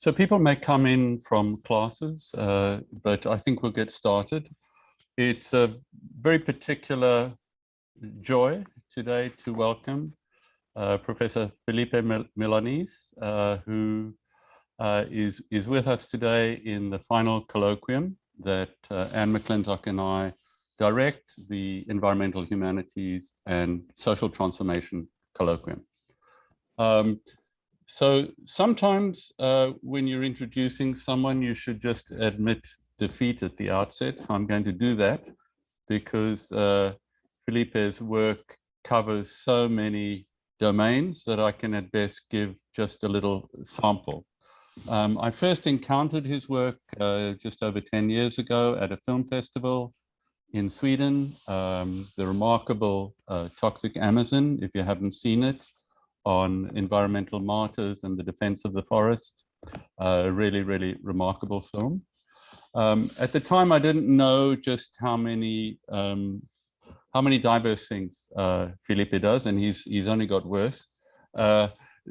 So people may come in from classes, but I think we'll get started. It's a very particular joy today to welcome Professor Felipe Milanez, who is with us today in the final colloquium that Anne McClintock and I direct, the Environmental Humanities and Social Transformation colloquium. So sometimes when you're introducing someone, you should just admit defeat at the outset. So I'm going to do that because Felipe's work covers so many domains that I can at best give just a little sample. I first encountered his work just over 10 years ago at a film festival in Sweden, the remarkable Toxic Amazon, if you haven't seen it, on environmental martyrs and the defense of the forest. Really, really remarkable film. At the time, I didn't know just how many diverse things Felipe does, and he's only got worse.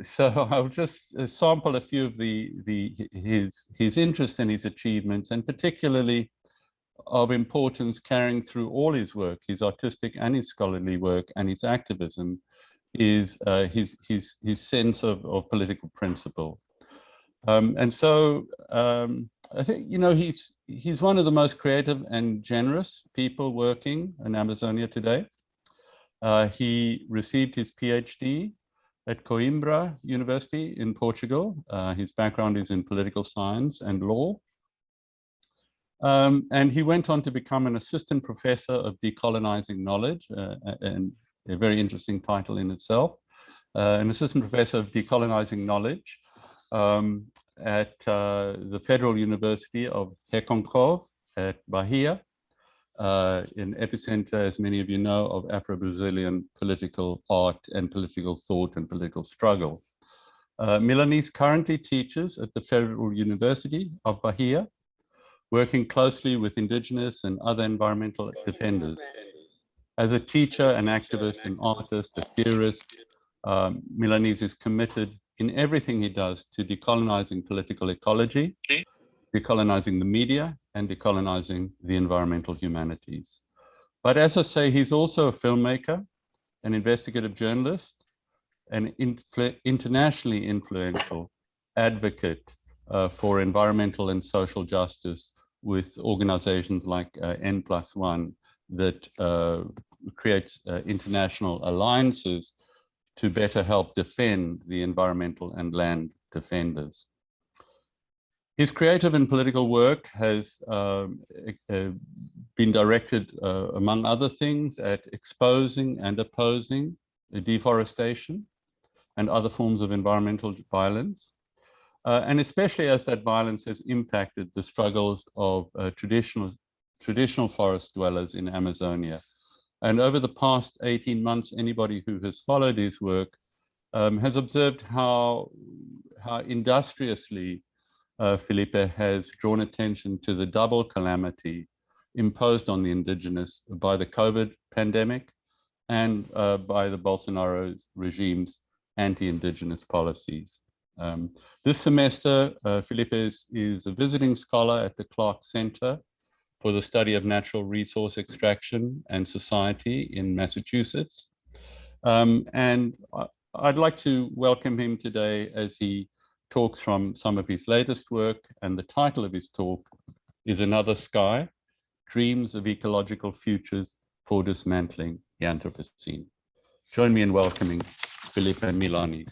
So I'll just sample a few of his interests and his achievements, and particularly of importance carrying through all his work, his artistic and his scholarly work and his activism, is his sense of political principle. And so I think, you know, he's one of the most creative and generous people working in Amazonia today. He received his PhD at Coimbra University in Portugal. His background is in political science and law. And he went on to become an assistant professor of decolonizing knowledge, and a very interesting title in itself, an assistant professor of decolonizing knowledge at the Federal University of Recôncavo at Bahia, an epicenter, as many of you know, of Afro-Brazilian political art and political thought and political struggle. Milanez currently teaches at the Federal University of Bahia, working closely with indigenous and other environmental defenders. As a teacher, an activist, an artist, a theorist, Milanez is committed in everything he does to decolonizing political ecology, decolonizing the media, and decolonizing the environmental humanities. But as I say, he's also a filmmaker, an investigative journalist, an internationally influential advocate for environmental and social justice with organizations like N+1 that creates international alliances to better help defend the environmental and land defenders. His creative and political work has been directed, among other things, at exposing and opposing deforestation and other forms of environmental violence, and especially as that violence has impacted the struggles of traditional forest dwellers in Amazonia. And over the past 18 months, anybody who has followed his work has observed how industriously Felipe has drawn attention to the double calamity imposed on the indigenous by the COVID pandemic and by the Bolsonaro regime's anti-indigenous policies. This semester, Felipe is a visiting scholar at the Clark Center for the Study of Natural Resource Extraction and Society in Massachusetts. And I'd like to welcome him today as he talks from some of his latest work, and the title of his talk is Another Sky, Dreams of Ecological Futures for Dismantling the Anthropocene. Join me in welcoming Felipe Milanez.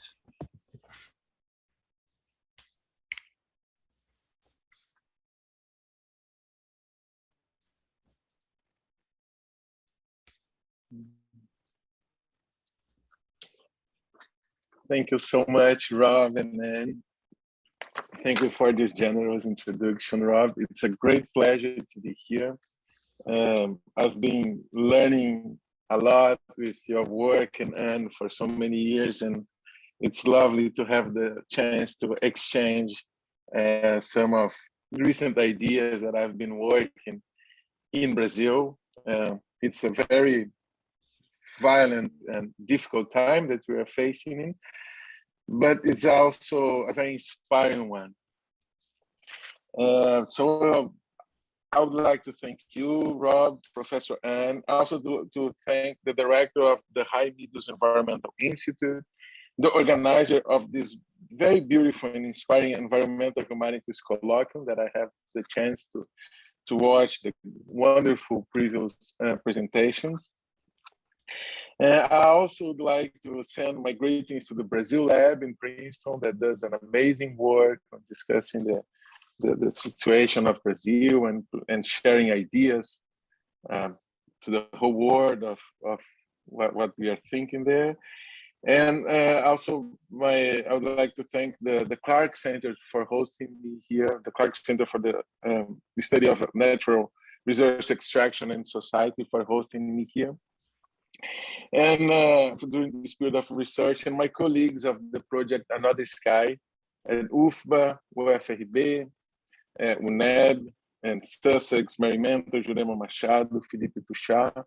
Thank you so much, Rob and Anne. Thank you for this generous introduction, Rob. It's a great pleasure to be here. I've been learning a lot with your work and Anne for so many years, and it's lovely to have the chance to exchange some of recent ideas that I've been working in Brazil. It's a very violent and difficult time that we are facing in, but it's also a very inspiring one. So I would like to thank you, Rob, Professor Ann, also to thank the director of the High Meadows Environmental Institute, the organizer of this very beautiful and inspiring environmental humanities colloquium that I have the chance to watch the wonderful previous presentations. I also would like to send my greetings to the Brazil Lab in Princeton that does an amazing work on discussing the situation of Brazil and sharing ideas to the whole world of what we are thinking there. And also, I would like to thank the Clark Center for hosting me here, the Clark Center for the study of natural resource extraction and society for hosting me here. And during this period of research, and my colleagues of the project Another Sky at UFBA, UFRB, UNEB, and Sussex, Mary Mentor, Jurema Machado, Felipe Tuchá,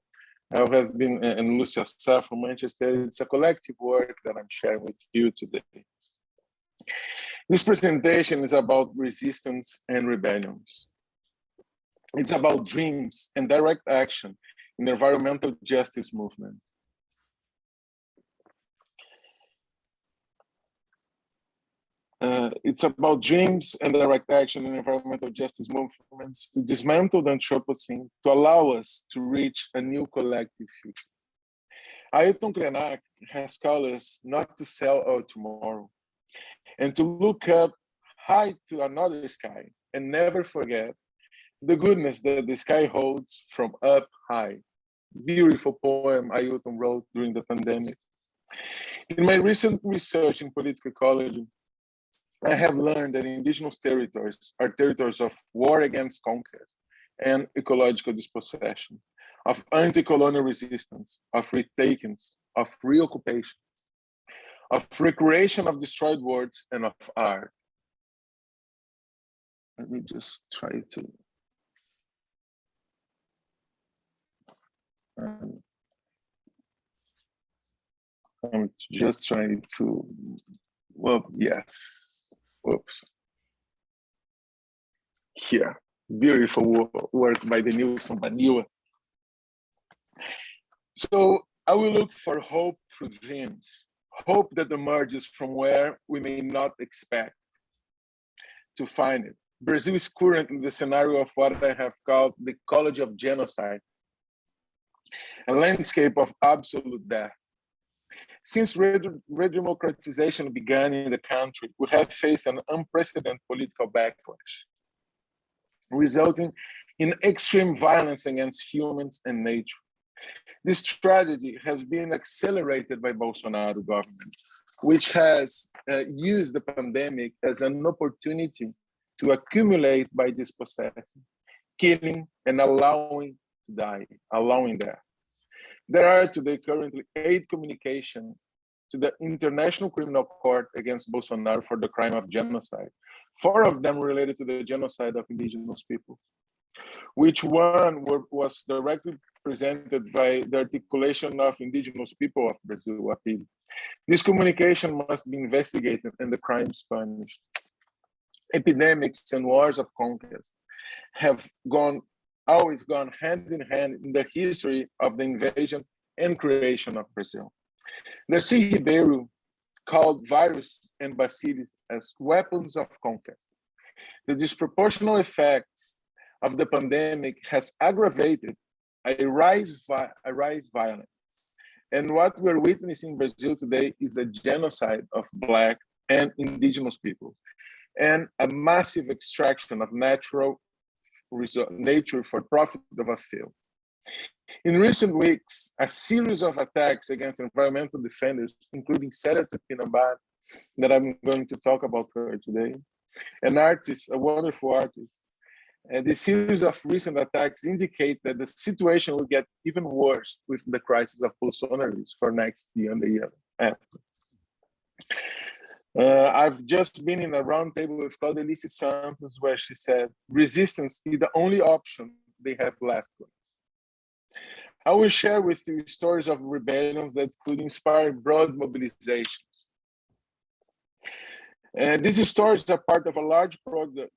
have been, and Lucia Sá from Manchester. It's a collective work that I'm sharing with you today. This presentation is about resistance and rebellions. It's about dreams and direct action in the environmental justice movement. It's about dreams and direct action in environmental justice movements to dismantle the Anthropocene, to allow us to reach a new collective future. Alton Krenak has called us not to sell our tomorrow and to look up high to another sky and never forget the goodness that the sky holds from up high. Beautiful poem Alton wrote during the pandemic. In my recent research in political ecology, I have learned that indigenous territories are territories of war against conquest and ecological dispossession, of anti-colonial resistance, of retakings, of reoccupation, of recreation of destroyed worlds, and of art. Let me just try to... I'm just trying to... Well, yes. Oops. Here, beautiful work by the Nilson Baniwa. So I will look for hope through dreams, hope that emerges from where we may not expect to find it. Brazil is currently the scenario of what I have called the ecology of genocide, a landscape of absolute death. Since redemocratization began in the country, we have faced an unprecedented political backlash, resulting in extreme violence against humans and nature. This tragedy has been accelerated by Bolsonaro government, which has used the pandemic as an opportunity to accumulate by dispossessing, killing, and allowing to die, allowing death. There are today currently 8 communications to the International Criminal Court against Bolsonaro for the crime of genocide, 4 of them related to the genocide of indigenous people, which one was directly presented by the Articulation of Indigenous People of Brazil, APIB. This communication must be investigated and the crimes punished. Epidemics and wars of conquest have always gone hand in hand in the history of the invasion and creation of Brazil. Darcy Ribeiro called virus and bacillus as weapons of conquest. The disproportionate effects of the pandemic has aggravated a rise violence. And what we're witnessing in Brazil today is a genocide of Black and indigenous people and a massive extraction of nature for profit of a few. In recent weeks, a series of attacks against environmental defenders, including Senator Pinambar, that I'm going to talk about her today, an artist, a wonderful artist. And this series of recent attacks indicate that the situation will get even worse with the crisis of Bolsonaro for next year and the year after. I've just been in a roundtable with Felipe Santos where she said, resistance is the only option they have left to us. I will share with you stories of rebellions that could inspire broad mobilizations. These stories are part of a large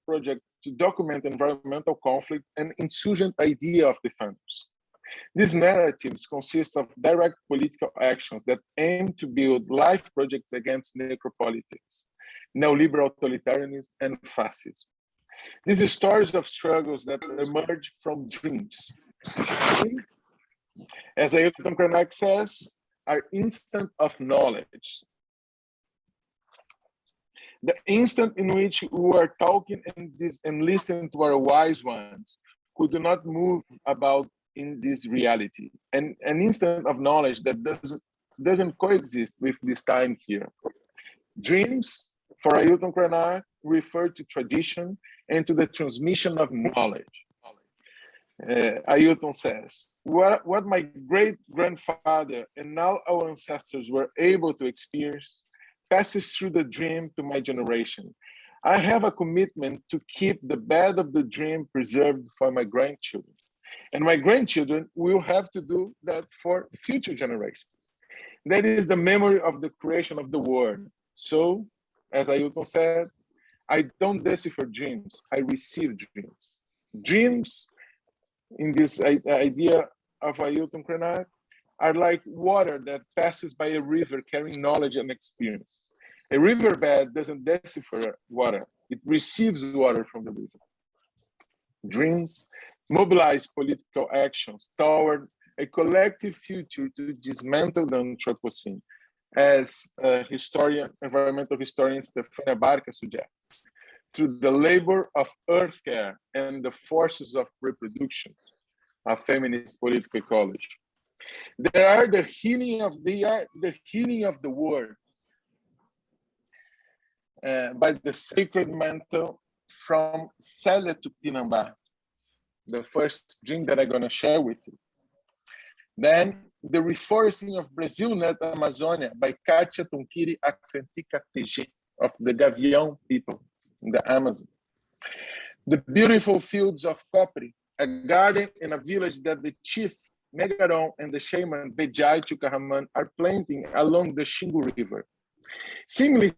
project to document environmental conflict and insurgent idea of defenders. These narratives consist of direct political actions that aim to build life projects against necropolitics, neoliberal authoritarianism, and fascism. These are stories of struggles that emerge from dreams. As Alton Krenak says, are instant of knowledge. The instant in which we are talking and listening to our wise ones who do not move about in this reality, and an instant of knowledge that doesn't coexist with this time here. Dreams, for Alton Krenak, refer to tradition and to the transmission of knowledge. Alton says, what my great-grandfather and all our ancestors were able to experience passes through the dream to my generation. I have a commitment to keep the bed of the dream preserved for my grandchildren. And my grandchildren will have to do that for future generations. That is the memory of the creation of the world. So, as Alton said, I don't decipher dreams, I receive dreams. Dreams, in this idea of Alton Krenak, are like water that passes by a river carrying knowledge and experience. A riverbed doesn't decipher water, it receives water from the river. Dreams mobilize political actions toward a collective future to dismantle the Anthropocene, as environmental historian Stefania Barca suggests, through the labor of earth care and the forces of reproduction of feminist political ecology. They are the healing of the world by the sacred mantle from Célia Tupinambá, the first dream that I'm going to share with you. Then the reforesting of Brazil net Amazonia by Kátia Tonquiri Acantica TG of the Gavião people in the Amazon. The beautiful fields of Copri, a garden in a village that the chief Megaron and the shaman Bejai Chukahaman are planting along the Xingu River. Seemingly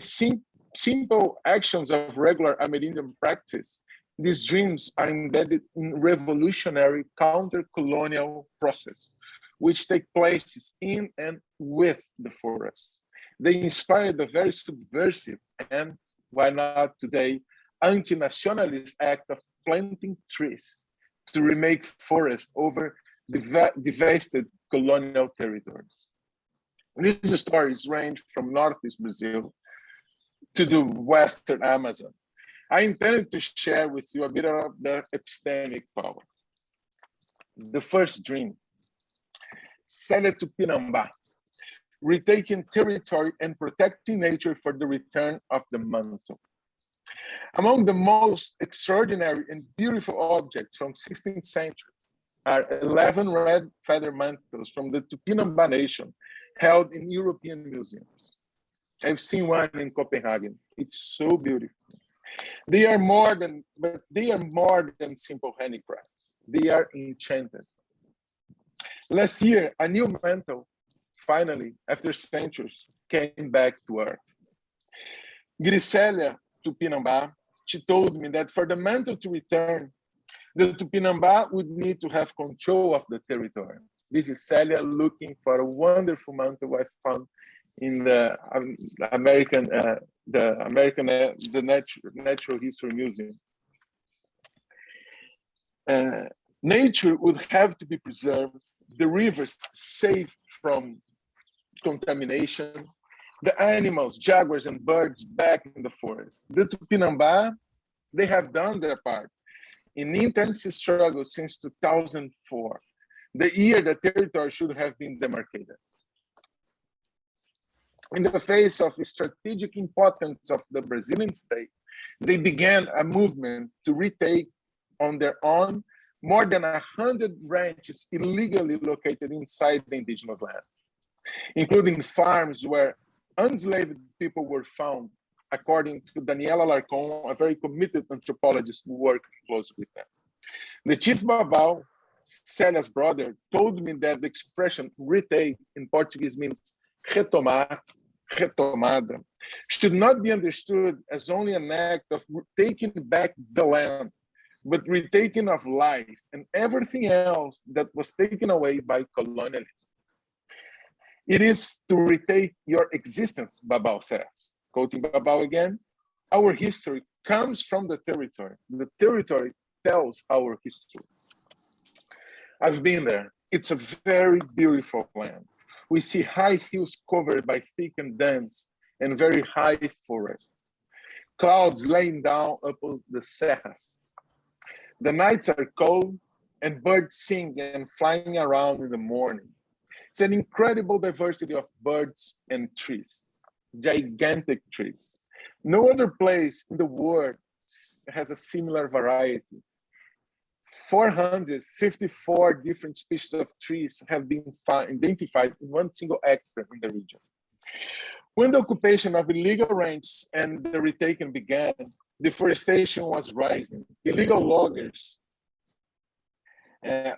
simple actions of regular Amerindian practice, these dreams are embedded in revolutionary counter-colonial process, which take place in and with the forest. They inspire the very subversive and, why not today, anti-nationalist act of planting trees to remake forests over devastated colonial territories. These stories range from Northeast Brazil to the Western Amazon. I intended to share with you a bit of the epistemic power. The first dream, Célia Tupinambá, retaking territory and protecting nature for the return of the mantle. Among the most extraordinary and beautiful objects from 16th century are 11 red feather mantles from the Tupinambá nation held in European museums. I've seen one in Copenhagen. It's so beautiful. They are more than simple handicrafts. They are enchanted. Last year, a new mantle, finally, after centuries, came back to Earth. Griselia Tupinambá, she told me that for the mantle to return, the Tupinambá would need to have control of the territory. This is Celia looking for a wonderful mantle I found in the Natural History Museum. Nature would have to be preserved, the rivers safe from contamination, the animals, jaguars and birds back in the forest. The Tupinambá, they have done their part in intense struggle since 2004, the year the territory should have been demarcated. In the face of the strategic importance of the Brazilian state, they began a movement to retake on their own more than 100 ranches illegally located inside the indigenous land, including farms where enslaved people were found, according to Daniela Larcon, a very committed anthropologist who worked closely with them. The chief Babau, Célia's brother, told me that the expression retake in Portuguese means retomar, retomada, should not be understood as only an act of taking back the land, but retaking of life and everything else that was taken away by colonialism. It is to retake your existence, Babao says. Quoting Babao again, our history comes from the territory. The territory tells our history. I've been there. It's a very beautiful land. We see high hills covered by thick and dense and very high forests. Clouds laying down upon the serras. The nights are cold and birds sing and flying around in the morning. It's an incredible diversity of birds and trees, gigantic trees. No other place in the world has a similar variety. 454 different species of trees have been identified in one single hectare in the region. When the occupation of illegal ranches and the retaking began, deforestation was rising. Illegal loggers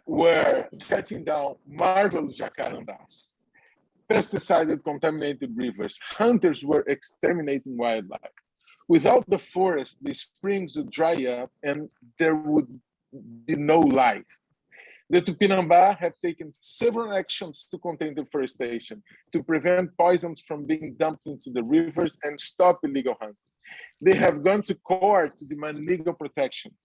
were cutting down marvelous jacarandas. Pesticide and contaminated rivers. Hunters were exterminating wildlife. Without the forest, the springs would dry up and there would be no life. The Tupinambá have taken several actions to contain deforestation, to prevent poisons from being dumped into the rivers and stop illegal hunting. They have gone to court to demand legal protection,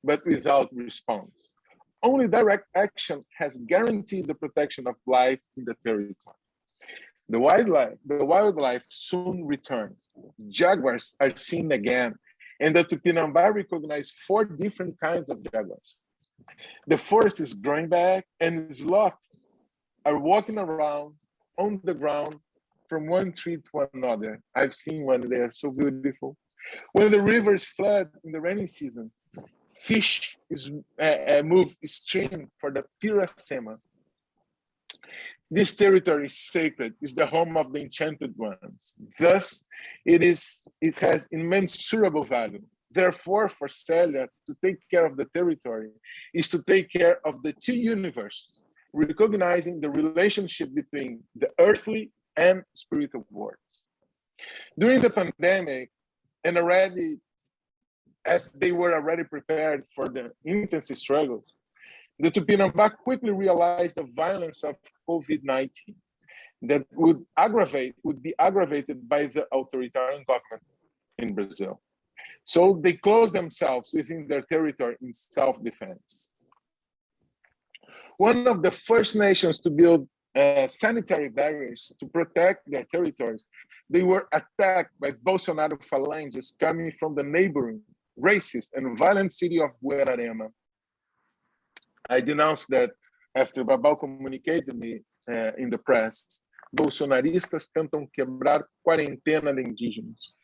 but without response. Only direct action has guaranteed the protection of life in the territory. The wildlife soon returns. Jaguars are seen again, and the Tupinambá recognize 4 different kinds of jaguars. The forest is growing back, and sloths are walking around on the ground from one tree to another. I've seen one, they are so beautiful. When the rivers flood in the rainy season, fish move stream for the Piracema. This territory is sacred, is the home of the enchanted ones. Thus, it has immeasurable value. Therefore, for Celia, to take care of the territory is to take care of the 2 universes, recognizing the relationship between the earthly and spiritual worlds. During the pandemic, and already, as they were already prepared for the intense struggles, the Tupinambá quickly realized the violence of COVID-19 that would be aggravated by the authoritarian government in Brazil. So they closed themselves within their territory in self-defense. One of the first nations to build sanitary barriers to protect their territories, they were attacked by Bolsonaro phalanges coming from the neighboring, racist and violent city of Guararema. I denounced that after Babao communicated me in the press. Bolsonaristas tentam quebrar quarentena de indígenas.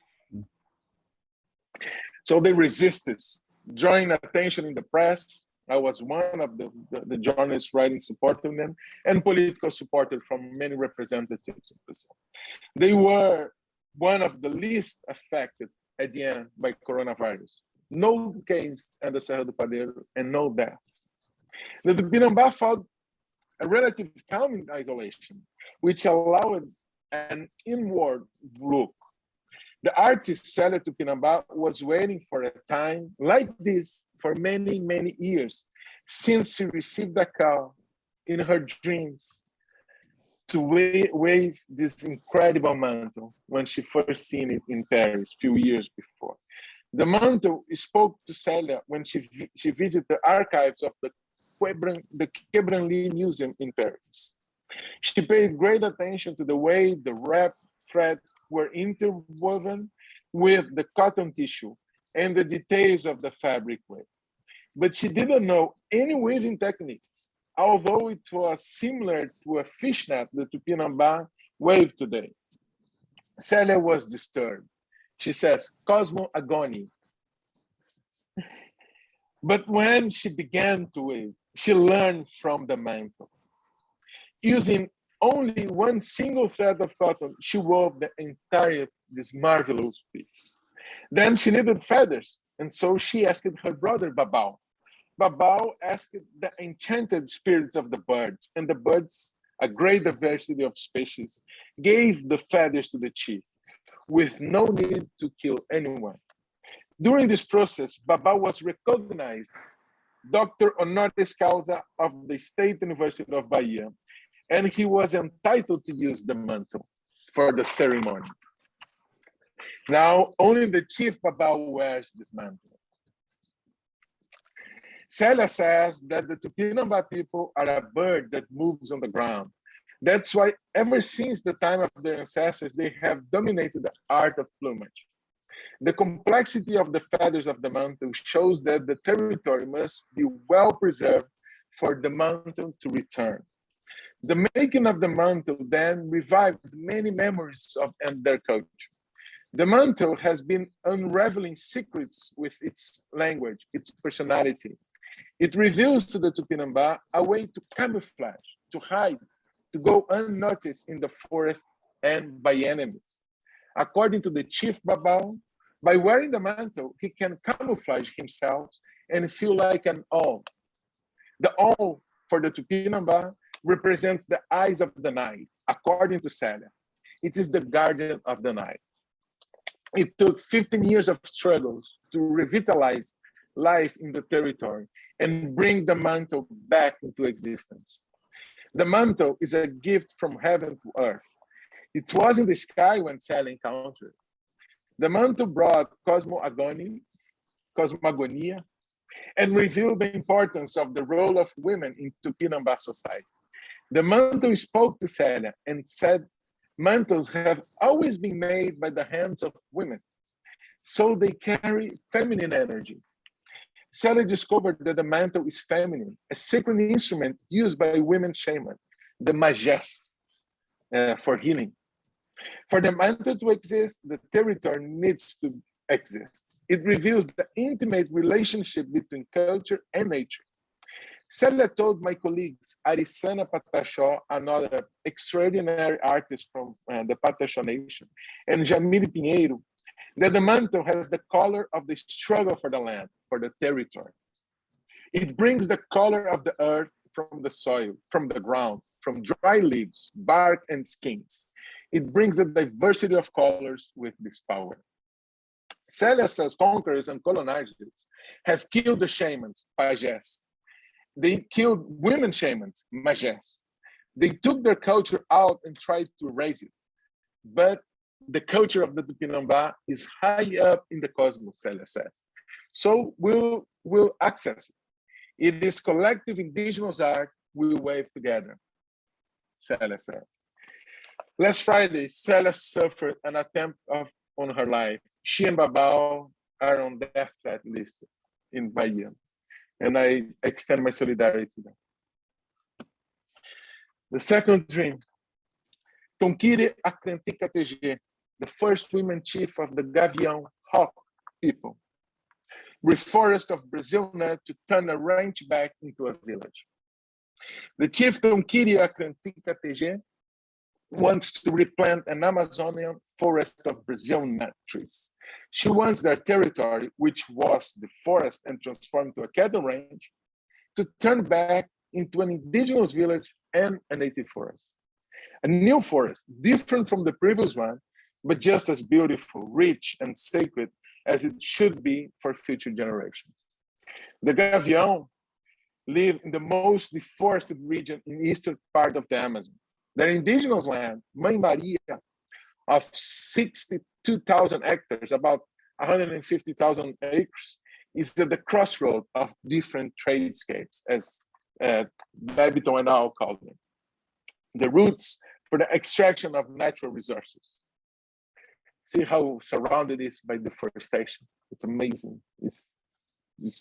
So they resist this, drawing attention in the press. I was one of the journalists writing supporting them, and political support from many representatives of Brazil. They were one of the least affected at the end by coronavirus. No case at the Serra do Padeiro and no death. The Tupinambá found a relative calm in isolation, which allowed an inward look. The artist Célia Tupinambá was waiting for a time like this for many, many years, since she received a call in her dreams to wave this incredible mantle when she first seen it in Paris a few years before. The mantle spoke to Célia when she visited the archives of the Quebranly Museum in Paris. She paid great attention to the way the wrap thread were interwoven with the cotton tissue and the details of the fabric web. But she didn't know any weaving techniques, although it was similar to a fishnet the Tupinambá wave today. Célia was disturbed. She says, Cosmo agony. But when she began to weave, she learned from the mantle. Using only one single thread of cotton, she wove the entire, this marvelous piece. Then she needed feathers, and so she asked her brother Babao. Babao asked the enchanted spirits of the birds, and the birds a great diversity of species, gave the feathers to the chief with no need to kill anyone. During this process, Babao was recognized Doctor Honoris Causa of the State University of Bahia, and he was entitled to use the mantle for the ceremony. Now, only the chief Babao wears this mantle. Celia says that the Tupinamba people are a bird that moves on the ground. That's why ever since the time of their ancestors, they have dominated the art of plumage. The complexity of the feathers of the mantle shows that the territory must be well preserved for the mantle to return. The making of the mantle then revived many memories of and their culture. The mantle has been unraveling secrets with its language, its personality. It reveals to the Tupinamba a way to camouflage, to hide, to go unnoticed in the forest and by enemies. According to the chief Babao, by wearing the mantle, he can camouflage himself and feel like an owl. The owl for the Tupinamba represents the eyes of the night, according to Celia. It is the guardian of the night. It took 15 years of struggles to revitalize life in the territory and bring the mantle back into existence. The mantle is a gift from heaven to earth. It was in the sky when Celia encountered it. The mantle brought cosmogonia, and revealed the importance of the role of women in Tupinamba society. The mantle spoke to Celia and said, mantles have always been made by the hands of women, so they carry feminine energy. Celia discovered that the mantle is feminine, a sacred instrument used by women shamans, the mages, for healing. For the mantle to exist, the territory needs to exist. It reveals the intimate relationship between culture and nature. Celia told my colleagues, Arisana Pataxó, another extraordinary artist from the Pataxó Nation, and Jamile Pinheiro, that the mantle has the color of the struggle for the land, for the territory. It brings the color of the earth from the soil, from the ground, from dry leaves, bark, and skins. It brings a diversity of colors with this power. Celia says conquerors and colonizers have killed the shamans, pages. They killed women shamans, mages. They took their culture out and tried to erase it. But the culture of the Tupinamba is high up in the cosmos, Celia says. So we'll access it. It is collective indigenous art we wave together, Celia says. Last Friday, Celia suffered an attempt on her life. She and Babao are on death threat list in Bahia, and I extend my solidarity to them. The second dream, Tonkiri Akrantika TG, the first women chief of the Gavião Hawk people, reforest of Brazil net to turn a ranch back into a village. The chief Tonkiri Akrantika TG wants to replant an Amazonian forest of Brazil nut trees. She wants their territory, which was the forest and transformed to a cattle range, to turn back into an indigenous village and a native forest. A new forest, different from the previous one, but just as beautiful, rich, and sacred as it should be for future generations. The Gavião live in the most deforested region in the eastern part of the Amazon. Their indigenous land, Mãe Maria, of 62,000 hectares, about 150,000 acres, is at the crossroad of different tradescapes, as Babiton and Al call them. The routes for the extraction of natural resources. See how surrounded it is by deforestation. It's amazing. It's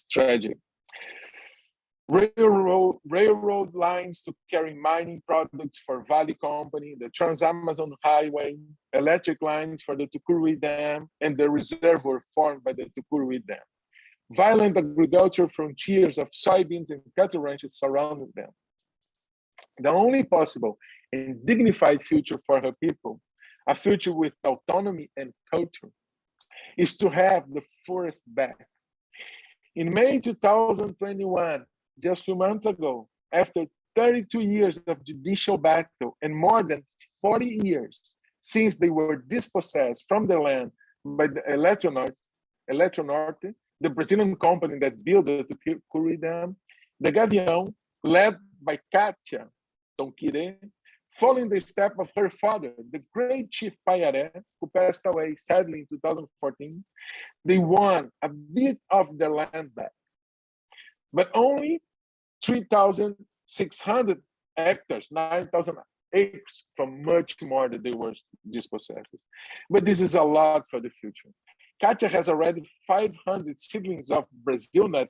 tragic. Railroad lines to carry mining products for Vale Company, the Trans-Amazon Highway, electric lines for the Tucuruí Dam, and the reservoir formed by the Tucuruí Dam. Violent agricultural frontiers of soybeans and cattle ranches surrounded them. The only possible and dignified future for her people, a future with autonomy and culture, is to have the forest back. In May 2021, just a few months ago, after 32 years of judicial battle and more than 40 years since they were dispossessed from their land by the Eletronorte, the Brazilian company that built the Tucuri Dam, the Gavião, led by Katia Tonquire, following the step of her father, the great chief Payaré, who passed away sadly in 2014, they won a bit of their land back, but only 3,600 hectares, 9,000 acres from much more that they were dispossessed. But this is a lot for the future. Katia has already 500 seedlings of Brazil nut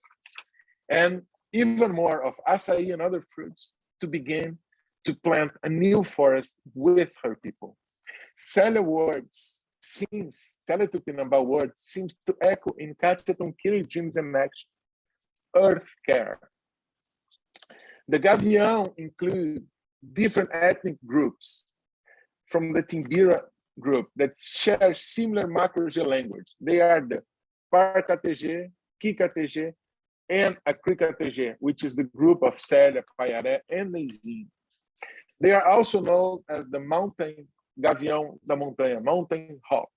and even more of acai and other fruits to begin to plant a new forest with her people. Célia Tupinambá words seems to echo in Katia Tonquire dreams and action. Earth care. The Gavião include different ethnic groups from the Timbira group that share similar Macro-G language. They are the Parcatg, Kikatg, and Acricatg, which is the group of Célia, Payaré, and Neizinho. They are also known as the mountain Gavião da Montanha, mountain hawk.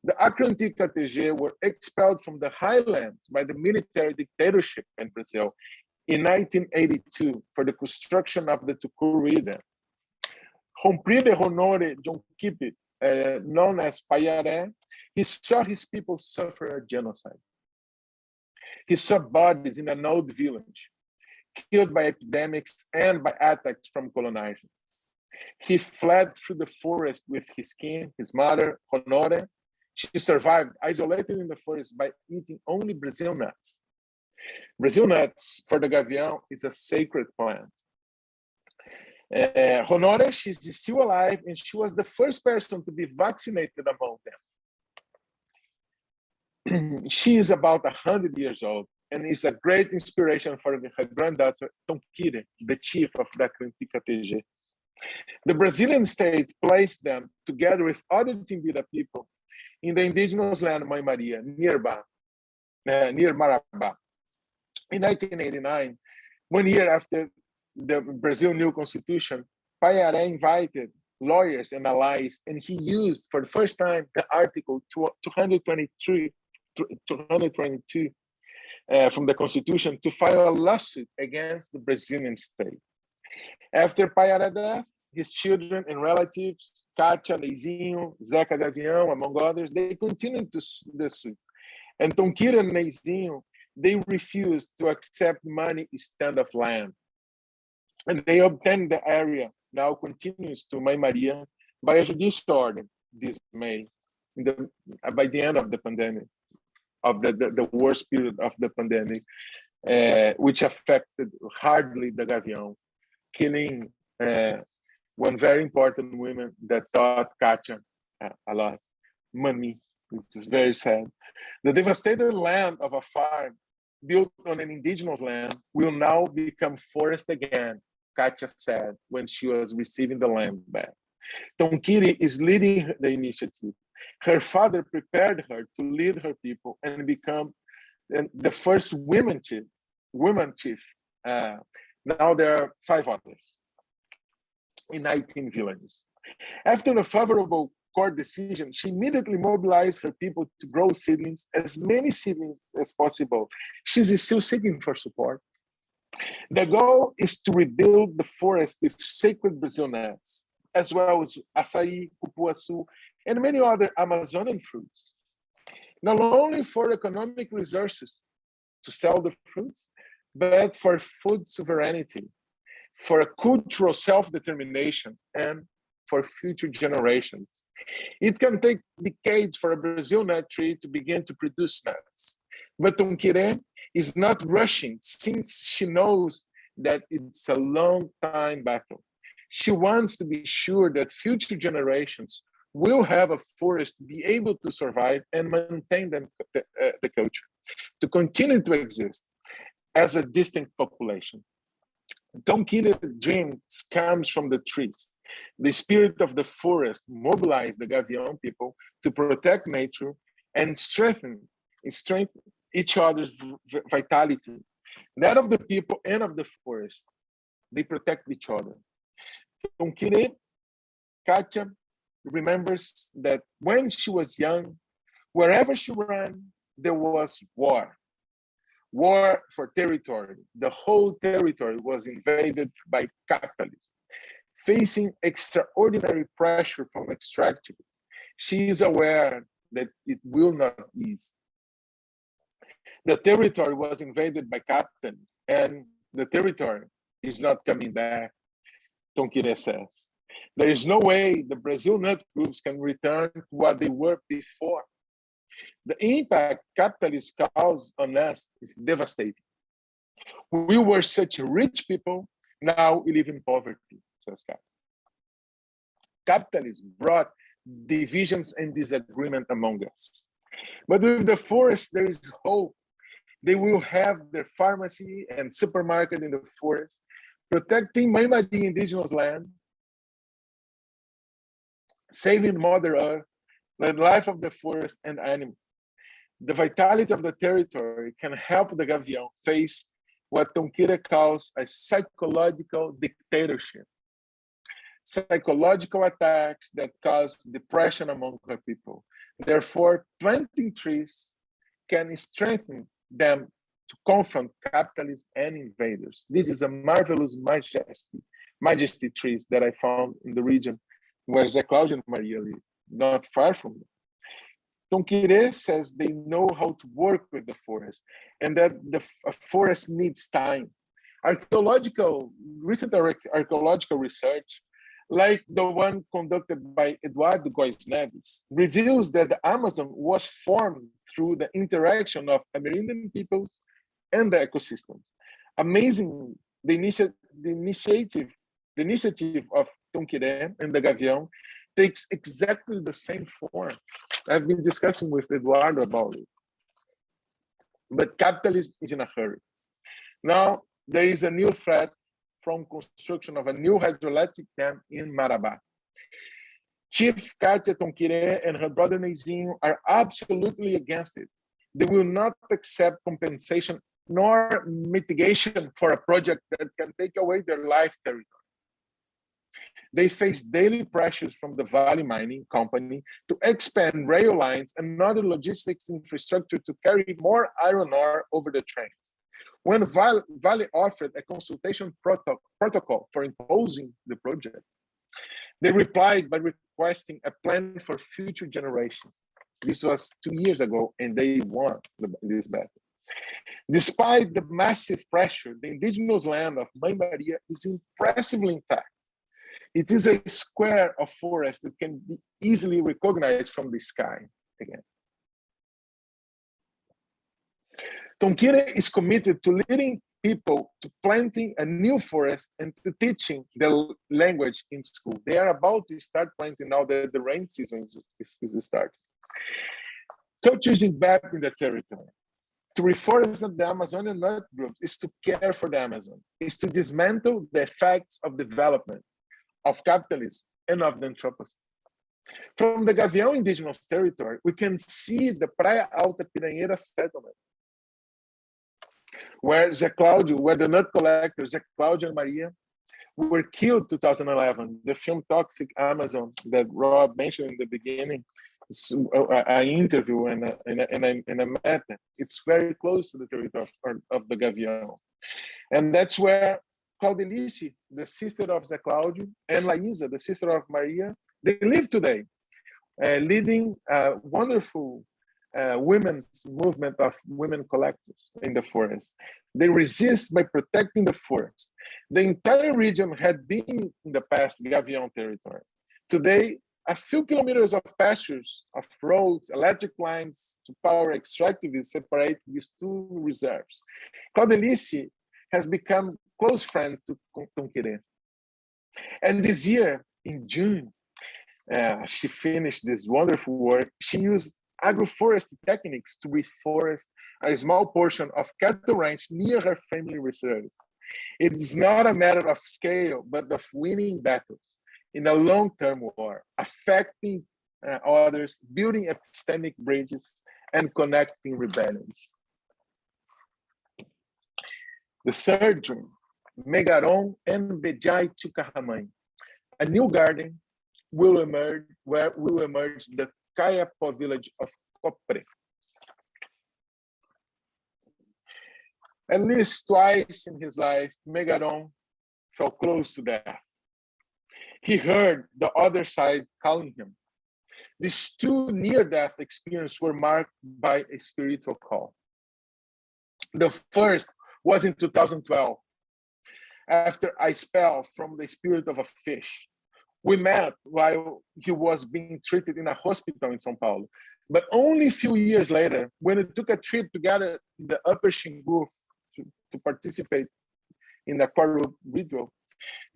The Acranticatg were expelled from the highlands by the military dictatorship in Brazil in 1982 for the construction of the Tucuri Dam. Rompride Honore Jonquipe, known as Payaré, he saw his people suffer a genocide. He saw bodies in an old village, killed by epidemics and by attacks from colonizers. He fled through the forest with his kin, his mother, Honore. She survived isolated in the forest by eating only Brazil nuts. Brazil nuts for the Gavião is a sacred plant. Honore, she's still alive, and she was the first person to be vaccinated among them. She is about 100 years old and is a great inspiration for her granddaughter, Tonquire, the chief of the Acranticatg. The Brazilian state placed them together with other Timbira people in the indigenous land Mãe Maria, near Marabá. In 1989, 1 year after the Brazil new constitution, Payaré invited lawyers and allies, and he used for the first time the Article 222 from the constitution to file a lawsuit against the Brazilian state. After Payaré's death, his children and relatives, Katia, Neizinho, Zeca Gavião, among others, they continued the suit. And Tonquire and Neizinho, they refused to accept money instead of land. And they obtained the area, now continues to Mãe Maria, by a judicial order this May, by the end of the pandemic, of the worst period of the pandemic, which affected hardly the Gavião, killing one very important woman that taught Katia a lot, money. This is very sad. The devastated land of a farm built on an indigenous land will now become forest again, Katia said when she was receiving the land back. Tonquire is leading the initiative. Her father prepared her to lead her people and become the first woman chief. Now there are 5 others in 19 villages. After a favorable court decision, she immediately mobilized her people to grow seedlings, as many seedlings as possible. She's still seeking for support. The goal is to rebuild the forest with sacred Brazil nuts, as well as acai, cupuaçu, and many other Amazonian fruits. Not only for economic resources to sell the fruits, but for food sovereignty, for a cultural self-determination, and for future generations. It can take decades for a Brazil nut tree to begin to produce nuts. But Tonquire is not rushing, since she knows that it's a long time battle. She wants to be sure that future generations will have a forest to be able to survive and maintain the culture, to continue to exist as a distinct population. Tonquire's dreams comes from the trees. The spirit of the forest mobilized the Gavião people to protect nature and strengthen each other's vitality, that of the people and of the forest. they protect each other. Tonkire, Katia, remembers that when she was young, wherever she ran, there was war. War for territory. The whole territory was invaded by capitalism. Facing extraordinary pressure from extractivism, she is aware that it will not ease. The territory was invaded by capitalism, and the territory is not coming back, Tonkire says. There is no way the Brazil nut groups can return to what they were before. The impact capitalism caused on us is devastating. We were such rich people, now we live in poverty, says Cap. Capitalism brought divisions and disagreement among us. But with the forest, there is hope. They will have their pharmacy and supermarket in the forest, protecting Maimari indigenous land, saving Mother Earth, the life of the forest and animals. The vitality of the territory can help the Gavião face what Tonkire calls a psychological dictatorship. Psychological attacks that cause depression among her people. Therefore, planting trees can strengthen them to confront capitalists and invaders. This is a marvelous majesty trees that I found in the region where Zé Cláudio and Maria live, not far from them. Tonkire says they know how to work with the forest and that the forest needs time. Recent archaeological research, like the one conducted by Eduardo Góes Neves, reveals that the Amazon was formed through the interaction of Amerindian peoples and the ecosystems. Amazing, the initiative of Tonkire and the Gavião takes exactly the same form. I've been discussing with Eduardo about it. But capitalism is in a hurry. Now, there is a new threat from construction of a new hydroelectric dam in Marabá. Chief Katia Tonkire and her brother Neizinho are absolutely against it. They will not accept compensation nor mitigation for a project that can take away their life territory. They face daily pressures from the Vale Mining Company to expand rail lines and other logistics infrastructure to carry more iron ore over the trains. When Vale offered a consultation protocol for imposing the project, they replied by requesting a plan for future generations. This was 2 years ago, and they won this battle. Despite the massive pressure, the indigenous land of Mãe Maria is impressively intact. It is a square of forest that can be easily recognized from the sky again. Tonkire is committed to leading people to planting a new forest and to teaching their language in school. They are about to start planting now that the rain season is starting. Culture is embedded in their territory. To reforest the Amazonian nut group is to care for the Amazon, is to dismantle the effects of development, of capitalism, and of the Anthropocene. From the Gavião indigenous territory, we can see the Praia Alta Piranheira settlement, where the nut collectors, Zé Cláudio and Maria, were killed in 2011. The film Toxic Amazon that Rob mentioned in the beginning, an interview and a meta. It's very close to the territory of the Gavião. And that's where Claudelice, the sister of Zé Cláudio, and Laísa, the sister of Maria, they live today, leading a wonderful women's movement of women collectors in the forest. They resist by protecting the forest. The entire region had been in the past Gavião territory. Today, a few kilometers of pastures, of roads, electric lines to power extractivists separate these two reserves. Claudelice has become close friend to Tonkire. And this year, in June, she finished this wonderful work. She used agroforestry techniques to reforest a small portion of cattle ranch near her family reserve. It is not a matter of scale, but of winning battles in a long-term war, affecting others, building epistemic bridges, and connecting rebellions. The third dream, Megaron and Bejai Chukahamay. A new garden will emerge the Kayapo village of Copre. At least twice in his life, Megaron felt close to death. He heard the other side calling him. These two near-death experiences were marked by a spiritual call. The first was in 2012, after I spell from the spirit of a fish. We met while he was being treated in a hospital in São Paulo. But only a few years later, when we took a trip together in the Upper Xingu to participate in the Quaru ritual,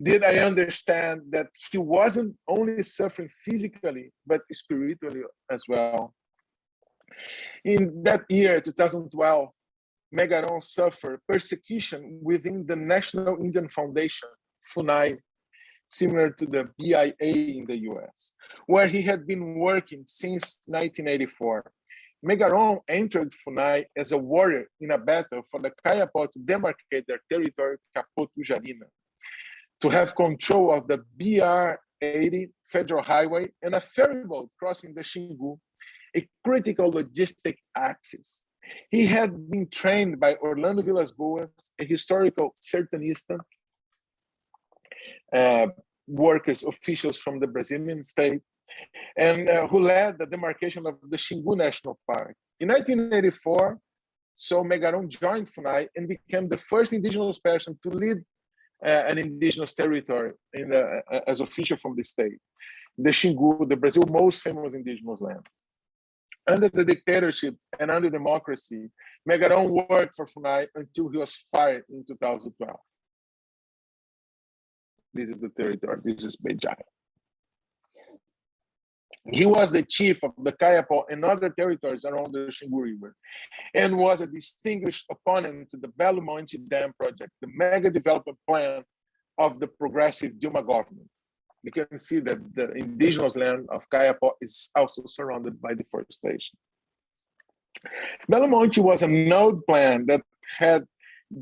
did I understand that he wasn't only suffering physically, but spiritually as well. In that year, 2012, Megaron suffered persecution within the National Indian Foundation, FUNAI, similar to the BIA in the US, where he had been working since 1984. Megaron entered FUNAI as a warrior in a battle for the Kayapo to demarcate their territory, Capotu-Jarina, to have control of the BR-80 federal highway and a ferry boat crossing the Xingu, a critical logistic axis. He had been trained by Orlando Villas-Boas, a historical Sertanista, workers, officials from the Brazilian state, and who led the demarcation of the Xingu National Park. In 1984, so Megaron joined FUNAI and became the first indigenous person to lead an indigenous territory as official from the state. The Xingu, the Brazil's most famous indigenous land. Under the dictatorship and under democracy, Megaron worked for FUNAI until he was fired in 2012. This is the territory, this is Bejai. He was the chief of the Kayapo and other territories around the Xingu River, and was a distinguished opponent to the Belo Monte Dam project, the mega development plan of the progressive Dilma government. You can see that the indigenous land of Kayapo is also surrounded by deforestation. Belo Monte was an old plan that had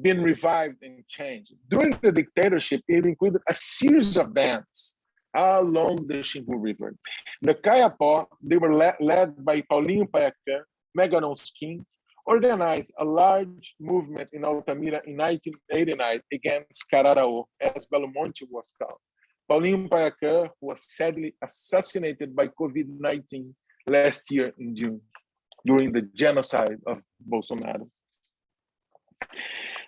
been revived and changed. During the dictatorship, it included a series of dams along the Xingu River. The Kayapo, they were led by Paulinho Paiacan, Megaron's king, organized a large movement in Altamira in 1989 against Cararaô, as Belo Monte was called. Paulinho Paiacan was sadly assassinated by COVID-19 last year in June, during the genocide of Bolsonaro.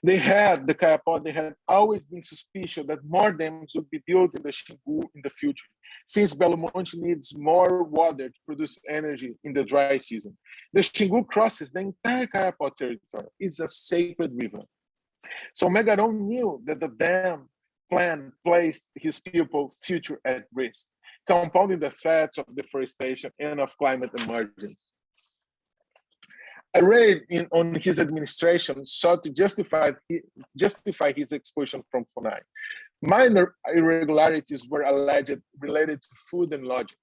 The Kayapo, they had always been suspicious that more dams would be built in the Xingu in the future, since Belo Monte needs more water to produce energy in the dry season. The Xingu crosses the entire Kayapo territory. It's a sacred river. So Megaron knew that the dam plan placed his people's future at risk, compounding the threats of deforestation and of climate emergence. A raid on his administration sought to justify his expulsion from FUNAI. Minor irregularities were alleged related to food and lodging.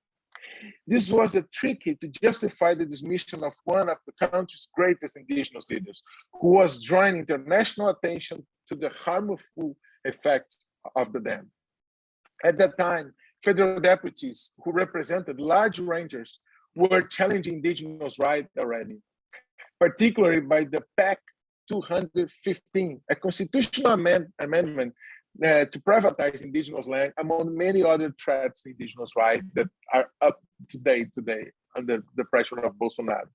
This was a tricky to justify the dismission of one of the country's greatest indigenous leaders, who was drawing international attention to the harmful effects of the dam. At that time, federal deputies who represented large rangers were challenging indigenous rights already, particularly by the PAC 215, a constitutional amendment to privatize indigenous land, among many other threats to indigenous rights that are up to date today under the pressure of Bolsonaro.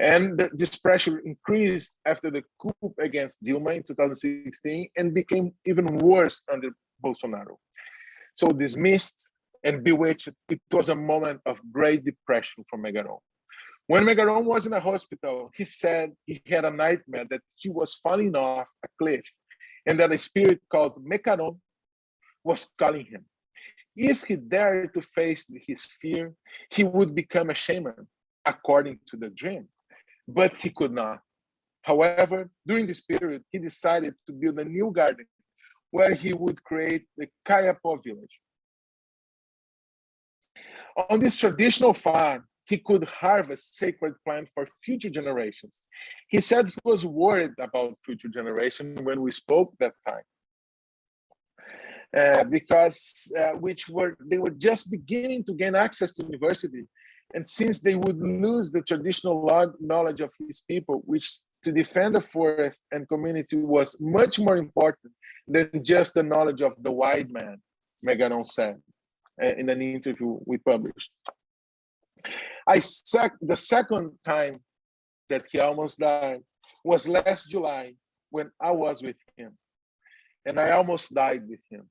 And this pressure increased after the coup against Dilma in 2016 and became even worse under Bolsonaro. So dismissed and bewitched, it was a moment of great depression for Megaron. When Megaron was in a hospital, he said he had a nightmare that he was falling off a cliff and that a spirit called Mecaron was calling him. If he dared to face his fear, he would become a shaman, according to the dream, but he could not. However, during this period, he decided to build a new garden where he would create the Kayapo village. On this traditional farm, he could harvest sacred plant for future generations. He said he was worried about future generations when we spoke that time. because they were just beginning to gain access to university. And since they would lose the traditional knowledge of his people, which to defend the forest and community was much more important than just the knowledge of the white man, Megaron said in an interview we published. The second time that he almost died was last July when I was with him, and I almost died with him.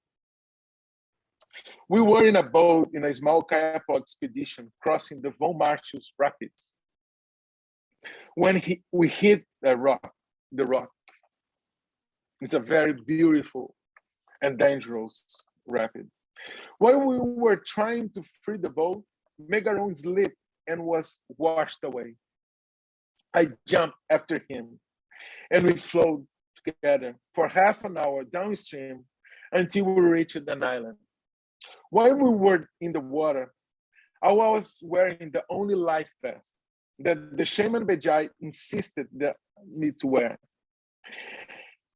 We were in a boat in a small kayak expedition crossing the Von Martius Rapids when we hit the rock. It's a very beautiful and dangerous rapid. While we were trying to free the boat, Megaron slipped and was washed away. I jumped after him, and we floated together for half an hour downstream until we reached an island. While we were in the water, I was wearing the only life vest that the shaman Bejai insisted me to wear.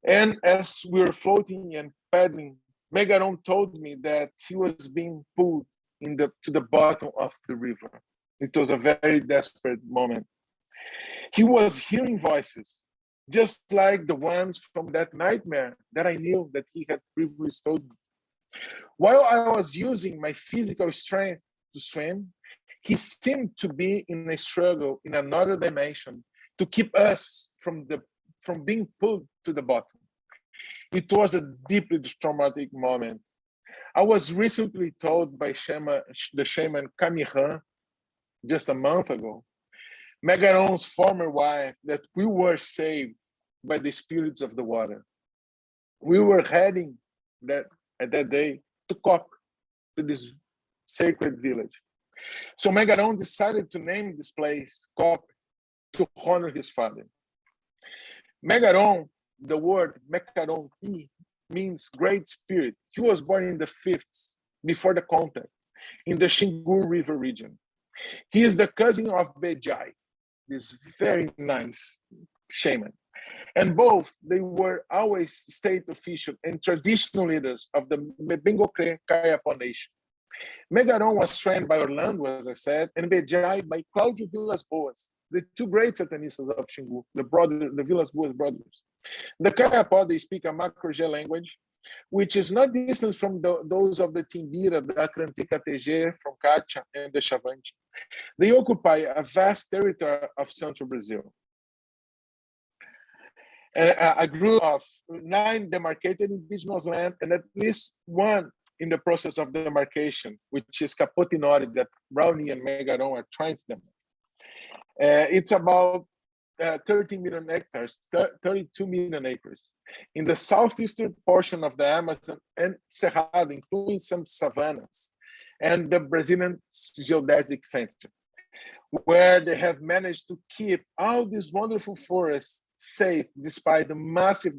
And as we were floating and paddling, Megaron told me that he was being pulled to the bottom of the river. It was a very desperate moment. He was hearing voices, just like the ones from that nightmare that I knew that he had previously told me. While I was using my physical strength to swim, he seemed to be in a struggle in another dimension to keep us from being pulled to the bottom. It was a deeply traumatic moment. I was recently told by the shaman Kamihan just a month ago, Megaron's former wife, that we were saved by the spirits of the water. We were heading that day to Cop, to this sacred village. So Megaron decided to name this place Cop to honor his father. Megaron, the word Mecaron means great spirit. He was born in the 50s, before the contact, in the Xingu River region. He is the cousin of Bejai, this very nice shaman. And both, they were always state official and traditional leaders of the Mbengokre Kayapo nation. Megaron was trained by Orlando, as I said, and Bejai by Claudio Vilas Boas, the two great Satanistas of Xingu, the Vilas Boas brothers. The Kayapo, they speak a Macrogé language, which is not distant from those of the Timbira, the Akrantika Teje, from Cacha, and the Chavante. They occupy a vast territory of central Brazil. And a group of 9 demarcated indigenous land, and at least one in the process of demarcation, which is Capotinori, that Brownie and Megaron are trying to demarcate. It's about 30 million hectares, 32 million acres, in the southeastern portion of the Amazon and Cerrado, including some savannas, and the Brazilian geodesic center, where they have managed to keep all these wonderful forests safe despite the massive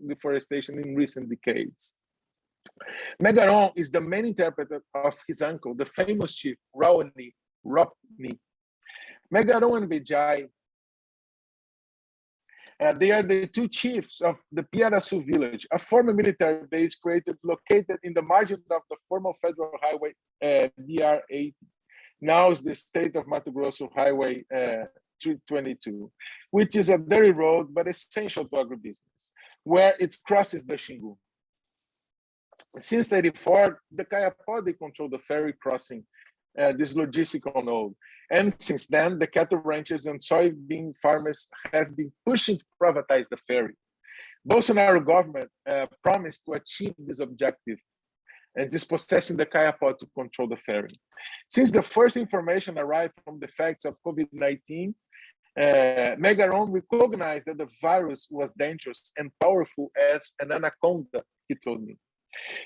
deforestation in recent decades. Megaron is the main interpreter of his uncle, the famous chief Ropni. Megaron and Bejai, they are the two chiefs of the Piaraçu village, a former military base located in the margin of the former federal highway BR-80. Now is the state of Mato Grosso Highway 322, which is a dirty road but essential to agribusiness, where it crosses the Xingu. Since 1984, the Kayapo, they control the ferry crossing this logistical node. And since then, the cattle ranchers and soybean farmers have been pushing to privatize the ferry. Bolsonaro government promised to achieve this objective and dispossessing the Kayapo to control the ferry. Since the first information arrived from the effects of COVID-19, Megaron recognized that the virus was dangerous and powerful as an anaconda, he told me.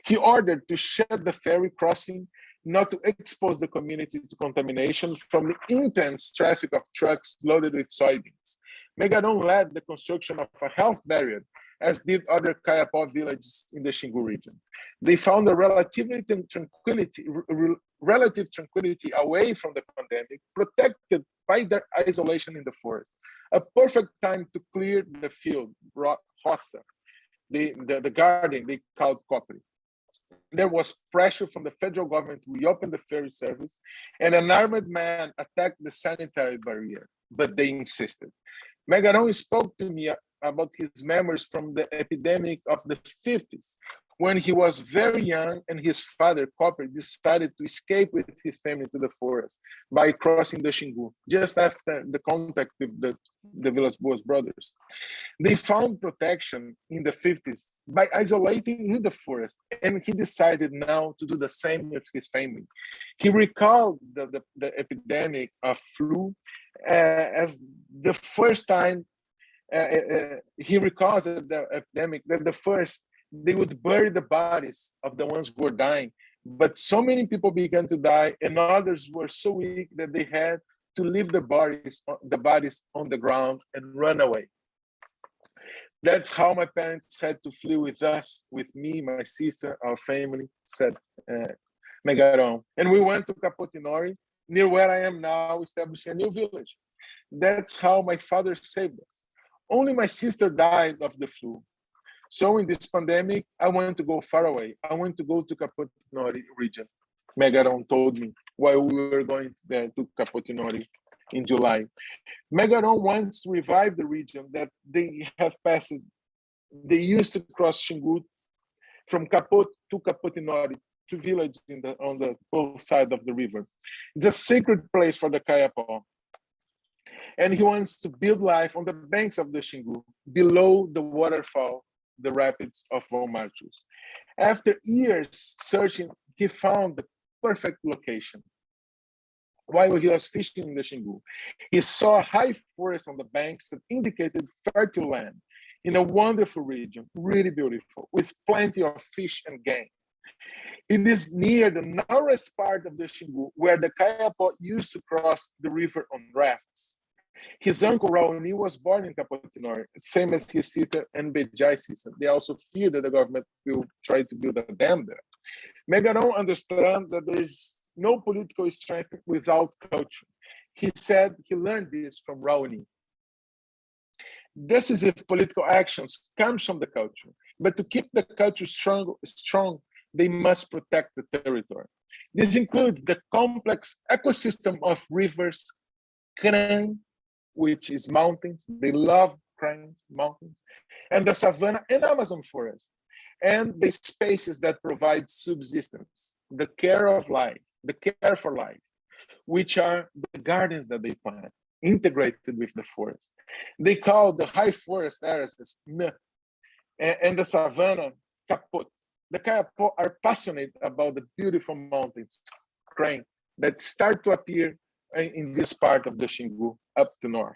He ordered to shut the ferry crossing, not to expose the community to contamination from the intense traffic of trucks loaded with soybeans. Megaron led the construction of a health barrier, as did other Kayapo villages in the Xingu region. They found a relative tranquility away from the pandemic, protected by their isolation in the forest. A perfect time to clear the field, roça, the garden they called copper. There was pressure from the federal government to reopen the ferry service, and an armed man attacked the sanitary barrier, but they insisted. Megaron spoke to me about his memories from the epidemic of the 50s, when he was very young and his father, Copper, decided to escape with his family to the forest by crossing the Xingu, just after the contact with the Villas-Boas brothers. They found protection in the 50s by isolating in the forest, and he decided now to do the same with his family. He recalled the epidemic of flu as the first time he recalls that the epidemic, that the first, they would bury the bodies of the ones who were dying, but so many people began to die, and others were so weak that they had to leave the bodies on the ground and run away. That's how my parents had to flee with us, with me, my sister, our family, said Megaron. And we went to Capotinori, near where I am now, establishing a new village. That's how my father saved us. Only my sister died of the flu. So in this pandemic, I wanted to go far away. I wanted to go to Capotinori region. Megaron told me while we were going there to Capotinori in July. Megaron wants to revive the region that they have passed. They used to cross Xingu from Capot to Capotinori, two villages on the both sides of the river. It's a sacred place for the Kayapó. And he wants to build life on the banks of the Xingu, below the waterfall, the rapids of Valmarchus. After years searching, he found the perfect location. While he was fishing in the Xingu, he saw a high forest on the banks that indicated fertile land in a wonderful region, really beautiful, with plenty of fish and game. It is near the narrowest part of the Xingu, where the Kayapó used to cross the river on rafts. His uncle Raoni was born in Capotinori, same as his sister and Bejai's sister. They also fear that the government will try to build a dam there. Megaron understands that there is no political strength without culture. He said he learned this from Raoni. Decisive political actions come from the culture, but to keep the culture strong, they must protect the territory. This includes the complex ecosystem of rivers, crane, which is mountains. They love cranes, mountains, and the savanna and Amazon forest, and the spaces that provide subsistence, the care of life, the care for life, which are the gardens that they plant, integrated with the forest. They call the high forest areas as N, and the savanna Caput. The Kayapó are passionate about the beautiful mountains, crane, that start to appear in this part of the Xingu up to north.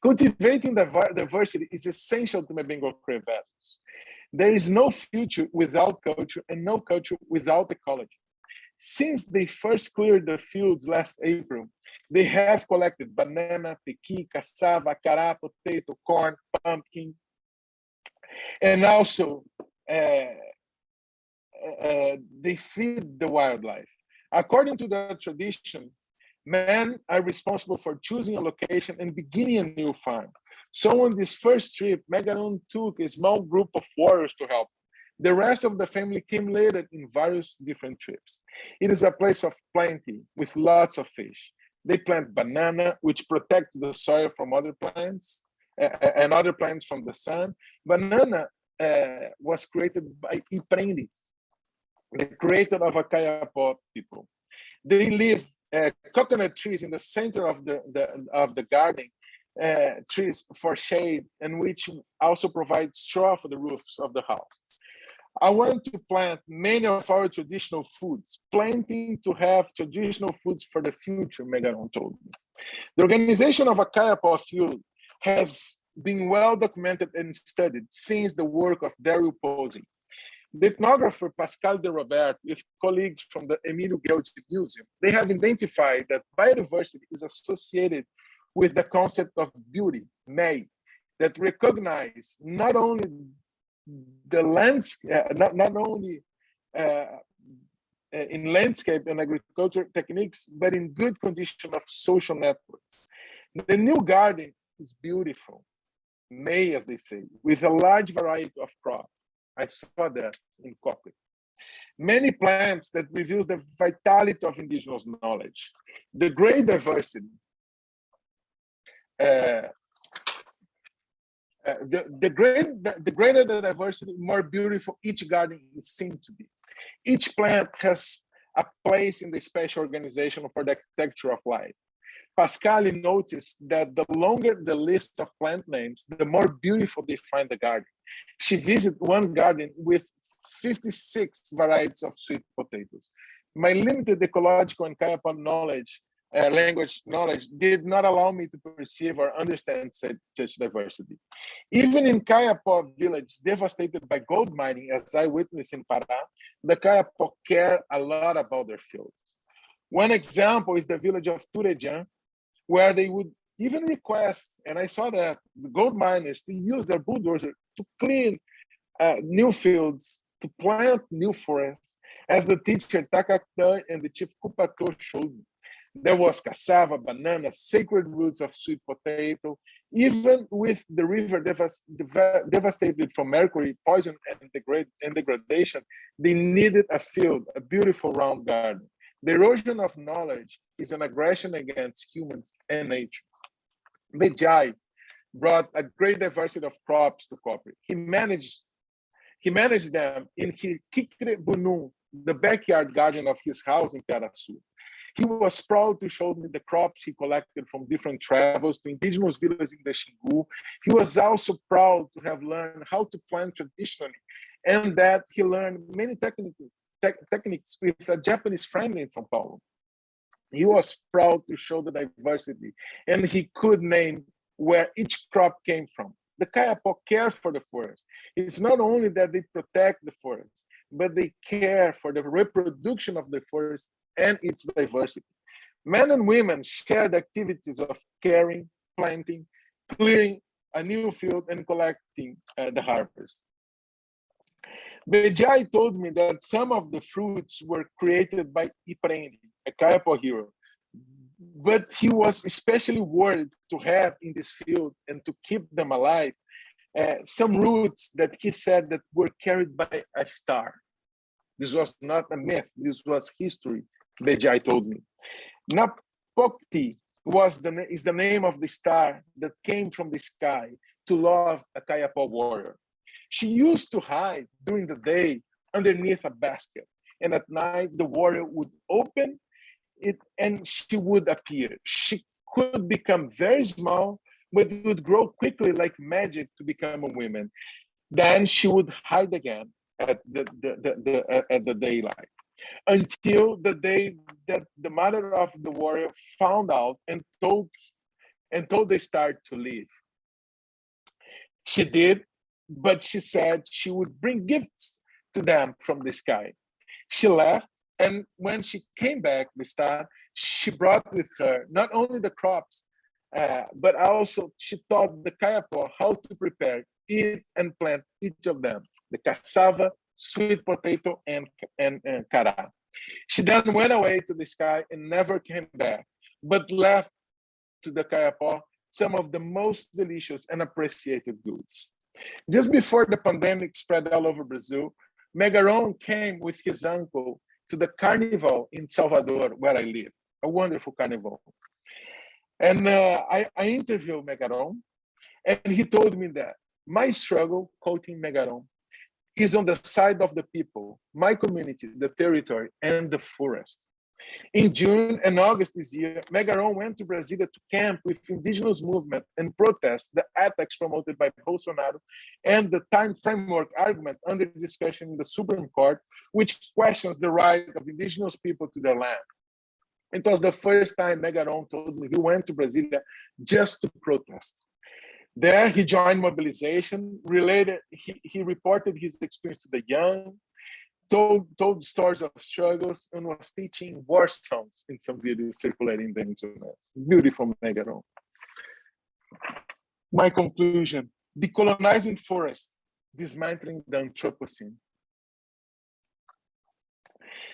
Cultivating diversity is essential to Mabengo Cree values. There is no future without culture and no culture without ecology. Since they first cleared the fields last April, they have collected banana, pequi, cassava, cará, potato, corn, pumpkin, and also they feed the wildlife. According to the tradition, men are responsible for choosing a location and beginning a new farm. So on this first trip, Megaron took a small group of warriors to help. The rest of the family came later in various different trips. It is a place of plenty with lots of fish. They plant banana, which protects the soil from other plants and other plants from the sun. Banana was created by Iprendi, the creator of a Kayapó people. They live coconut trees in the center of the garden, trees for shade, and which also provide straw for the roofs of the house. I want to plant many of our traditional foods, planting to have traditional foods for the future, Megaron told me. The organization of a Kayapó field has been well documented and studied since the work of Daryl Posey. The ethnographer Pascal de Robert, with colleagues from the Emílio Gueldi Museum, they have identified that biodiversity is associated with the concept of beauty, May, that recognize not only the landscape, not only in landscape and agriculture techniques, but in good condition of social networks. The new garden is beautiful, May, as they say, with a large variety of crops. I saw that in Copley. Many plants that reveals the vitality of indigenous knowledge, the great diversity, the greater the diversity, more beautiful each garden is seen to be. Each plant has a place in the spatial organization for the architecture of life. Pascali noticed that the longer the list of plant names, the more beautiful they find the garden. She visited one garden with 56 varieties of sweet potatoes. My limited ecological and Kayapo knowledge, language knowledge, did not allow me to perceive or understand such diversity. Even in Kayapo village, devastated by gold mining, as I witnessed in Pará, the Kayapo care a lot about their fields. One example is the village of Turejan, where they would even request, and I saw that, the gold miners to use their bulldozer to clean new fields, to plant new forests, as the teacher Takakta and the chief Kupato showed me. There was cassava, banana, sacred roots of sweet potato. Even with the river devastated from mercury, poison, and degradation, they needed a field, a beautiful round garden. The erosion of knowledge is an aggression against humans and nature. Bejai brought a great diversity of crops to Cobre. He managed them in his Kikre Bunu, the backyard garden of his house in Piaraçu. He was proud to show me the crops he collected from different travels to indigenous villages in the Xingu. He was also proud to have learned how to plant traditionally, and that he learned many techniques with a Japanese friend in São Paulo. He was proud to show the diversity, and he could name where each crop came from. The Kayapo care for the forest. It's not only that they protect the forest, but they care for the reproduction of the forest and its diversity. Men and women share the activities of caring, planting, clearing a new field, and collecting the harvest. Bejai told me that some of the fruits were created by Iprendi, a Kayapo hero, but he was especially worried to have in this field and to keep them alive some roots that he said that were carried by a star. This was not a myth, this was history, Bejai told me. Napokti is the name of the star that came from the sky to love a Kayapo warrior. She used to hide during the day underneath a basket, and at night the warrior would open it and she would appear. She could become very small, but would grow quickly like magic to become a woman. Then she would hide again at the daylight, until the day that the mother of the warrior found out and told the star to leave. She did, but she said she would bring gifts to them from the sky. She left, and when she came back, the star, she brought with her not only the crops, but also she taught the Kayapo how to prepare, eat, and plant each of them, the cassava, sweet potato, and cará. She then went away to the sky and never came back, but left to the Kayapo some of the most delicious and appreciated goods. Just before the pandemic spread all over Brazil, Megaron came with his uncle to the carnival in Salvador, where I live, a wonderful carnival. And I interviewed Megaron, and he told me that my struggle, quoting Megaron, is on the side of the people, my community, the territory, and the forest. In June and August this year, Megaron went to Brasilia to camp with indigenous movement and protest the attacks promoted by Bolsonaro and the time framework argument under discussion in the Supreme Court, which questions the right of indigenous people to their land. It was the first time Megaron told me he went to Brasilia just to protest. There, he joined mobilization, he reported his experience to the young, told stories of struggles, and was teaching war songs in some videos circulating the internet. Beautiful Megaron. My conclusion: decolonizing forests, dismantling the Anthropocene.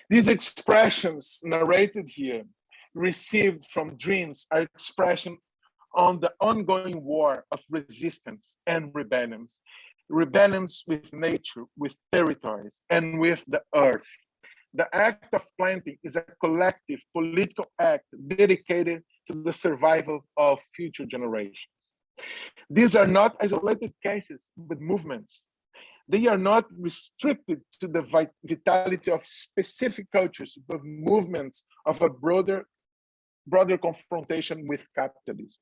These expressions narrated here, received from dreams, are expression on the ongoing war of resistance and rebellions. rebellions with nature, with territories, and with the earth. The act of planting is a collective political act dedicated to the survival of future generations. These are not isolated cases, but movements. They are not restricted to the vitality of specific cultures, but movements of a broader confrontation with capitalism,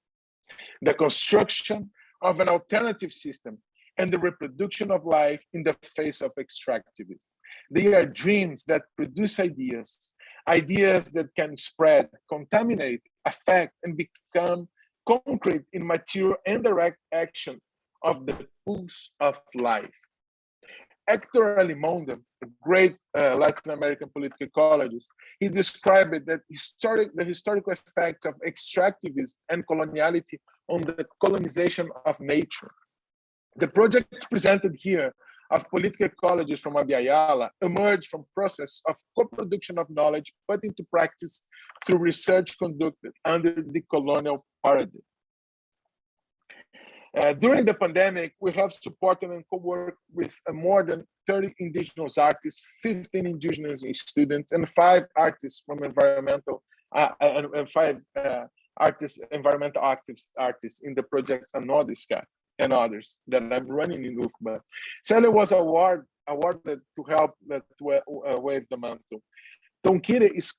the construction of an alternative system, and the reproduction of life in the face of extractivism. They are dreams that produce ideas, ideas that can spread, contaminate, affect, and become concrete in material and direct action of the pulse of life. Hector Alimonde, a great Latin American political ecologist, he described it that the historical effect of extractivism and coloniality on the colonization of nature. The project presented here of political ecologists from Abya emerged from process of co-production of knowledge put into practice through research conducted under the colonial paradigm. During the pandemic, we have supported and co-worked with more than 30 indigenous artists, 15 indigenous students, and 5 artists from environmental and 5 environmental artists in the project Anodiska and others that I'm running in UFBA. Celia was awarded to help wave the mantle. Tonkire is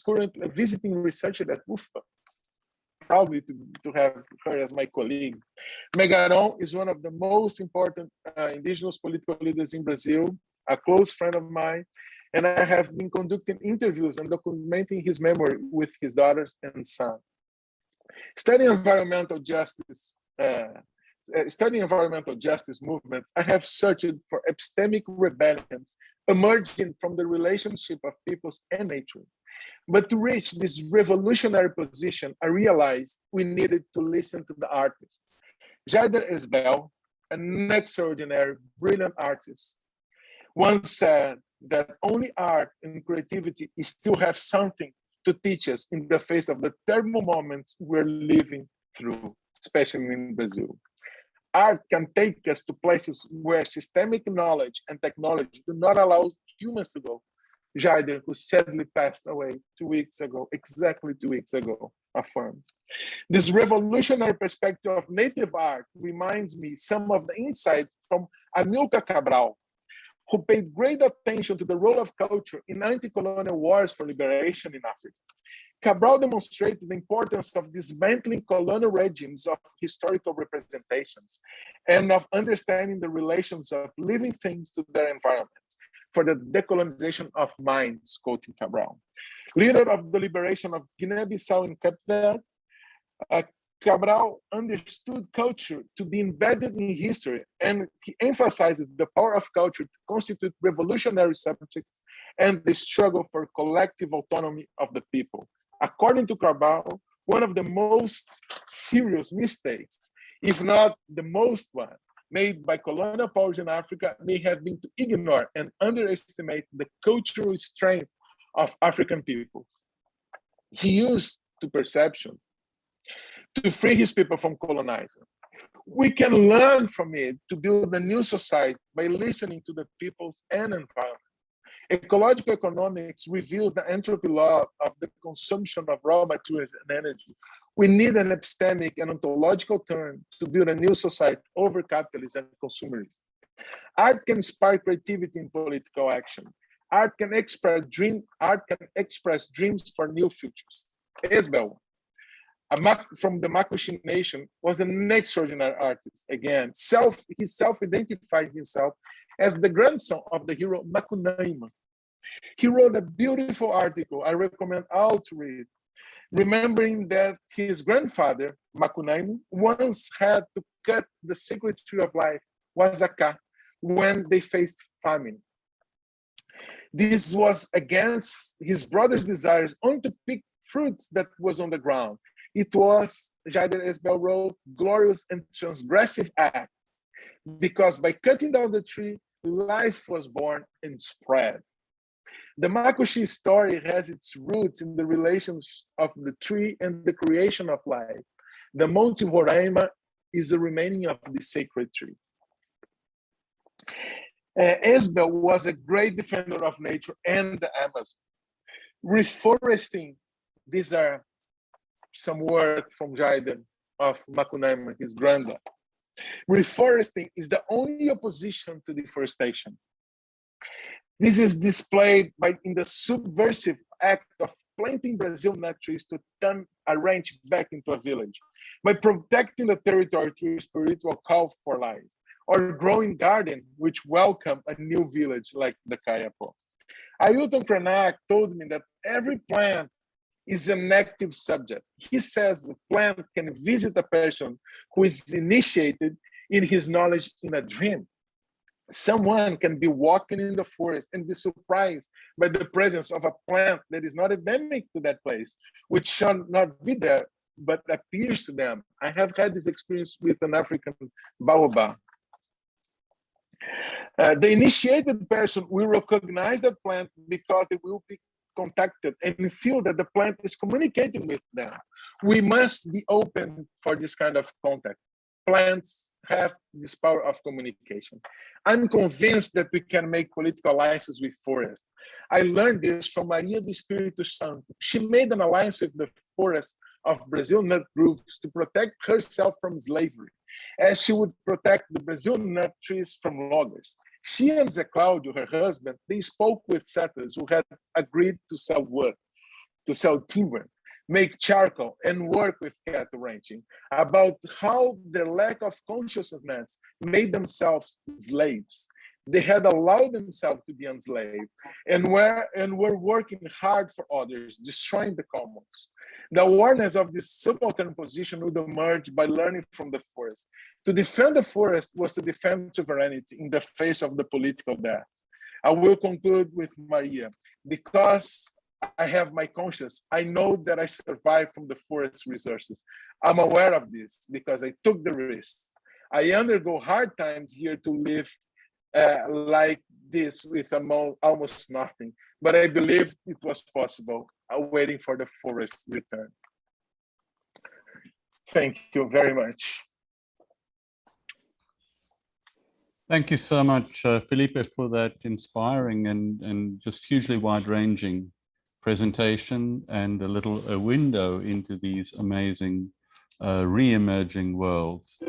currently visiting researcher at UFBA. Proudly to have her as my colleague. Megaron is one of the most important indigenous political leaders in Brazil, a close friend of mine, and I have been conducting interviews and documenting his memory with his daughters and son. Studying environmental justice movements, I have searched for epistemic rebellions emerging from the relationship of peoples and nature. But to reach this revolutionary position, I realized we needed to listen to the artists. Jaider Esbel, an extraordinary, brilliant artist, once said that only art and creativity still have something to teach us in the face of the terrible moments we're living through, especially in Brazil. Art can take us to places where systemic knowledge and technology do not allow humans to go. Jaider, who sadly passed away 2 weeks ago, exactly 2 weeks ago, affirmed. This revolutionary perspective of native art reminds me some of the insight from Amilcar Cabral, who paid great attention to the role of culture in anti-colonial wars for liberation in Africa. Cabral demonstrated the importance of dismantling colonial regimes of historical representations and of understanding the relations of living things to their environments for the decolonization of minds, quoting Cabral. Leader of the liberation of Guinea-Bissau and Cape Verde, Cabral understood culture to be embedded in history, and he emphasizes the power of culture to constitute revolutionary subjects and the struggle for collective autonomy of the people. According to Cabral, one of the most serious mistakes, if not the most one, made by colonial powers in Africa may have been to ignore and underestimate the cultural strength of African people. He used to perception to free his people from colonizing. We can learn from it to build a new society by listening to the peoples and environment. Ecological economics reveals the entropy law of the consumption of raw materials and energy. We need an epistemic and ontological turn to build a new society over capitalism and consumerism. Art can inspire creativity in political action. Art can express dreams for new futures. Esbel, from the Makushi Nation, was an extraordinary artist. Again, he self-identified himself as the grandson of the hero Macunaíma. He wrote a beautiful article I recommend all to read, remembering that his grandfather, Macunaíma, once had to cut the sacred tree of life, Wazaka, when they faced famine. This was against his brother's desires only to pick fruits that was on the ground. It was, Jaider Esbel wrote, glorious and transgressive act, because by cutting down the tree, life was born and spread. The Makushi story has its roots in the relations of the tree and the creation of life. The Monte Roraima is the remaining of the sacred tree. Isabel was a great defender of nature and the Amazon. Reforesting, these are some work from Jaiden of Macunaíma, his granddad. Reforesting is the only opposition to deforestation. This is displayed in the subversive act of planting Brazil nut trees to turn a ranch back into a village, by protecting the territory through spiritual call for life, or growing garden which welcome a new village like the Kayapo. Alton Krenak told me that every plant is an active subject. He says the plant can visit a person who is initiated in his knowledge in a dream. Someone can be walking in the forest and be surprised by the presence of a plant that is not endemic to that place, which shall not be there, but appears to them. I have had this experience with an African baobab. The initiated person will recognize that plant because they will be contacted and feel that the plant is communicating with them. We must be open for this kind of contact. Plants have this power of communication. I'm convinced that we can make political alliances with forests. I learned this from Maria do Espírito Santo. She made an alliance with the forest of Brazil nut groves to protect herself from slavery, as she would protect the Brazil nut trees from loggers. She and Zé Cláudio, her husband, they spoke with settlers who had agreed to sell wood, to sell timber, make charcoal, and work with cattle ranching, about how their lack of consciousness made themselves slaves. They had allowed themselves to be enslaved and were working hard for others, destroying the commons. The awareness of this subaltern position would emerge by learning from the forest. To defend the forest was to defend sovereignty in the face of the political death. I will conclude with Maria. Because I have my conscience, I know that I survived from the forest resources. I'm aware of this because I took the risks. I undergo hard times here to live like this with almost nothing, but I believed it was possible, waiting for the forest return. Thank you very much. Thank you so much, Felipe, for that inspiring and just hugely wide-ranging presentation and a little window into these amazing re-emerging worlds.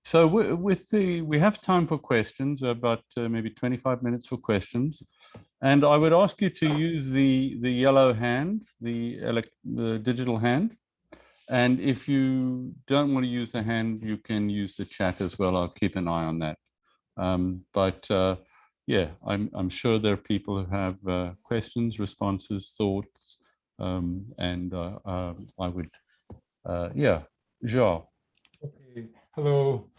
So we have time for questions, about maybe 25 minutes for questions. And I would ask you to use the yellow hand, the digital hand. And if you don't want to use the hand, you can use the chat as well. I'll keep an eye on that. Yeah, I'm sure there are people who have questions, responses, thoughts, and I would, yeah, João. Okay. Hello.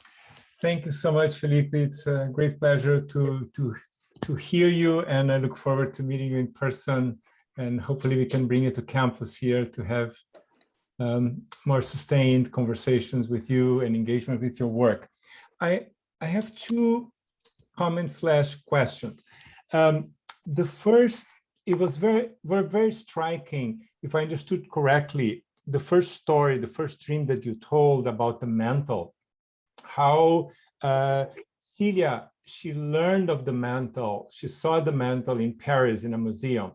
Thank you so much, Felipe. It's a great pleasure to hear you, and I look forward to meeting you in person. And hopefully, we can bring you to campus here to have more sustained conversations with you and engagement with your work. I have two comments / questions. The first, it was very striking, if I understood correctly, the first story, the first dream that you told about the mantle, how Celia, she learned of the mantle, she saw the mantle in Paris in a museum,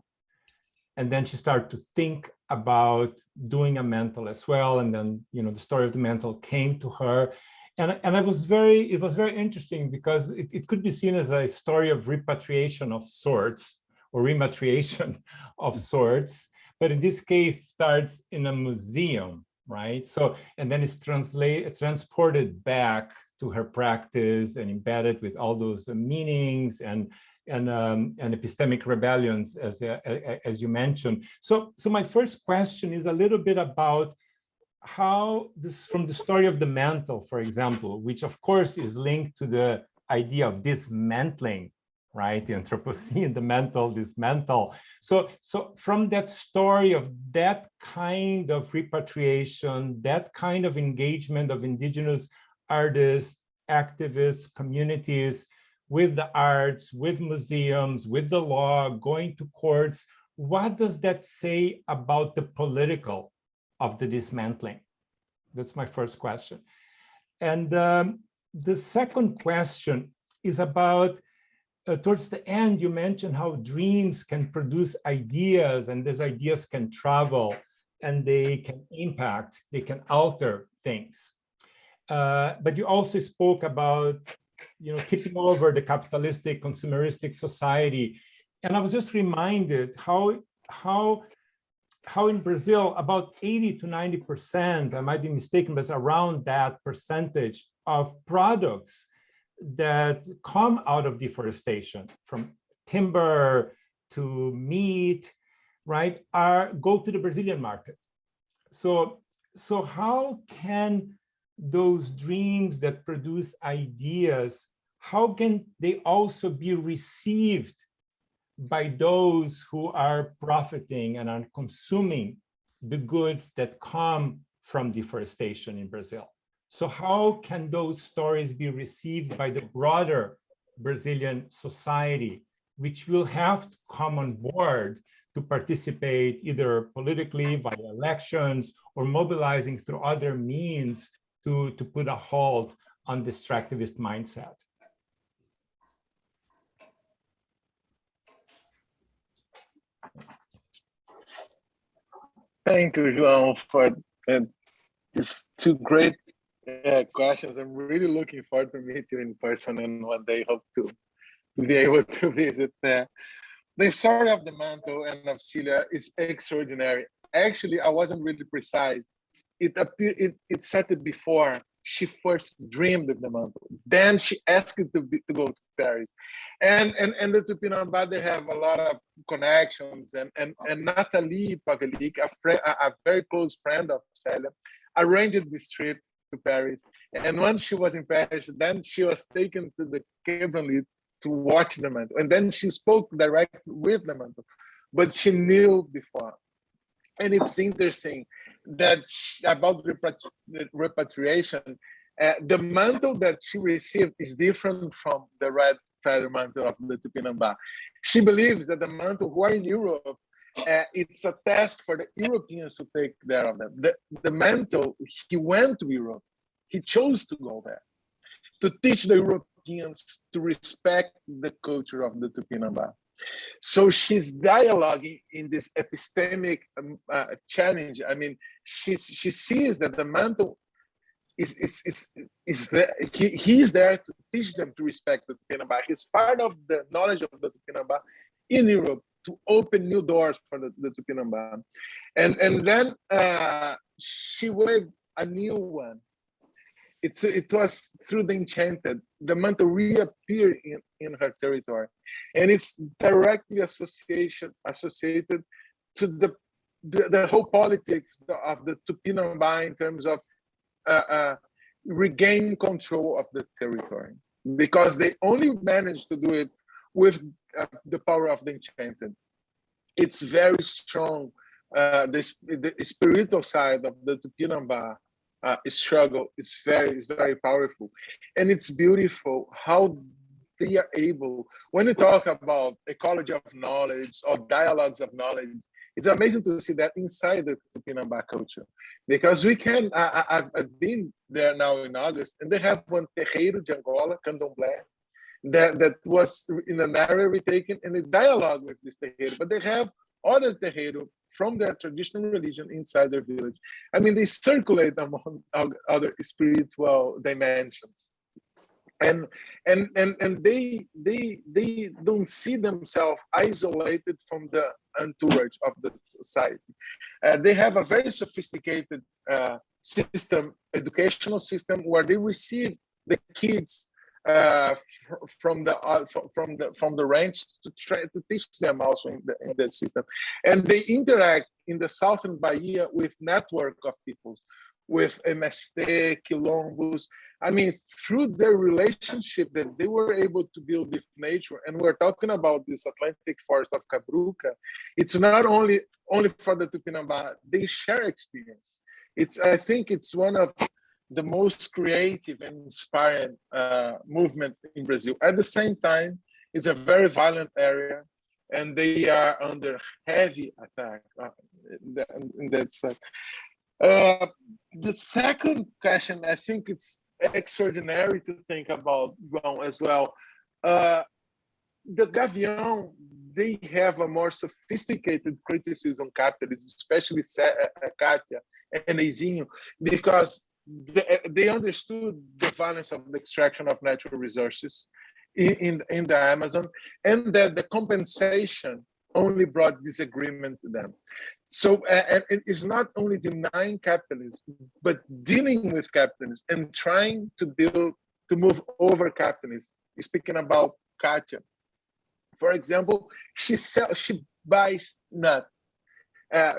and then she started to think about doing a mantle as well, and then the story of the mantle came to her, and it was very interesting because it could be seen as a story of repatriation of sorts or rematriation of sorts. But in this case, starts in a museum, right? So, and then it's transported back to her practice and embedded with all those meanings and epistemic rebellions, as you mentioned. So my first question is a little bit about how this, from the story of the mantle, for example, which of course is linked to the idea of dismantling, right? The Anthropocene, the mental, dismantle. So from that story of that kind of repatriation, that kind of engagement of indigenous artists, activists, communities with the arts, with museums, with the law, going to courts, what does that say about the political of the dismantling? That's my first question. And the second question is about, towards the end, you mentioned how dreams can produce ideas, and these ideas can travel, and they can impact, they can alter things. But you also spoke about, tipping over the capitalistic, consumeristic society. And I was just reminded how in Brazil, about 80 to 90%, I might be mistaken, but it's around that percentage of products that come out of deforestation, from timber to meat, right, go to the Brazilian market. So how can those dreams that produce ideas, how can they also be received by those who are profiting and are consuming the goods that come from deforestation in Brazil? So how can those stories be received by the broader Brazilian society, which will have to come on board to participate either politically via elections or mobilizing through other means to put a halt on this extractivist mindset? Thank you, João, for these two great questions. I'm really looking forward to meet you in person, and one day hope to be able to visit there. The story of the mantle and of Celia is extraordinary. Actually, I wasn't really precise. It appeared, it said it before she first dreamed of the mantle. Then she asked to go to Paris. And the Tupinambá, they have a lot of connections. And Nathalie Pavelic, a very close friend of Celia, arranged this trip to Paris. And once she was in Paris, then she was taken to the Quebranlit to watch the mantle. And then she spoke directly with the mantle, but she knew before. And it's interesting that about repatriation, the mantle that she received is different from the red feather mantle of the Tupinambá. She believes that the mantle who are in Europe, it's a task for the Europeans to take care of them. The mantle, he went to Europe. He chose to go there to teach the Europeans to respect the culture of the Tupinambá. So she's dialoguing in this epistemic challenge. I mean, she sees that the mantle is there. He's there to teach them to respect the Tupinambá. He's part of the knowledge of the Tupinambá in Europe to open new doors for the Tupinambá. And then she waved a new one. It was through the enchanted. The mantle reappeared in her territory, and it's directly associated to the whole politics of the Tupinambá in terms of regain control of the territory, because they only managed to do it with the power of the enchanted. It's very strong. The spiritual side of the Tupinambá struggle is very powerful, and it's beautiful how they are able. When you talk about ecology of knowledge or dialogues of knowledge, it's amazing to see that inside the Tupinambá culture, because we can. I've been there now in August, and they have one terreiro de Angola, Candomblé, that was in an area retaken, and a dialogue with this terreiro, but they have other terreiro from their traditional religion inside their village. I mean, they circulate among other spiritual dimensions, and they don't see themselves isolated from the entourage of the society. They have a very sophisticated system, educational system, where they receive the kids from the ranch to try to teach them also in the system, and they interact in the southern Bahia with network of peoples, with MST, Quilombos. I mean, through their relationship that they were able to build with nature, and we're talking about this Atlantic forest of Cabruca. It's not only for the Tupinambá; they share experience. I think it's one of the most creative and inspiring movement in Brazil. At the same time, it's a very violent area, and they are under heavy attack. The second question, I think it's extraordinary to think about as well. the Gavião, they have a more sophisticated criticism on capitalism, especially Katia and Eizinho, because they understood the violence of the extraction of natural resources in the Amazon, and that the compensation only brought disagreement to them. So and it's not only denying capitalism, but dealing with capitalism and trying to move over capitalism. Speaking about Katia, for example, she buys nuts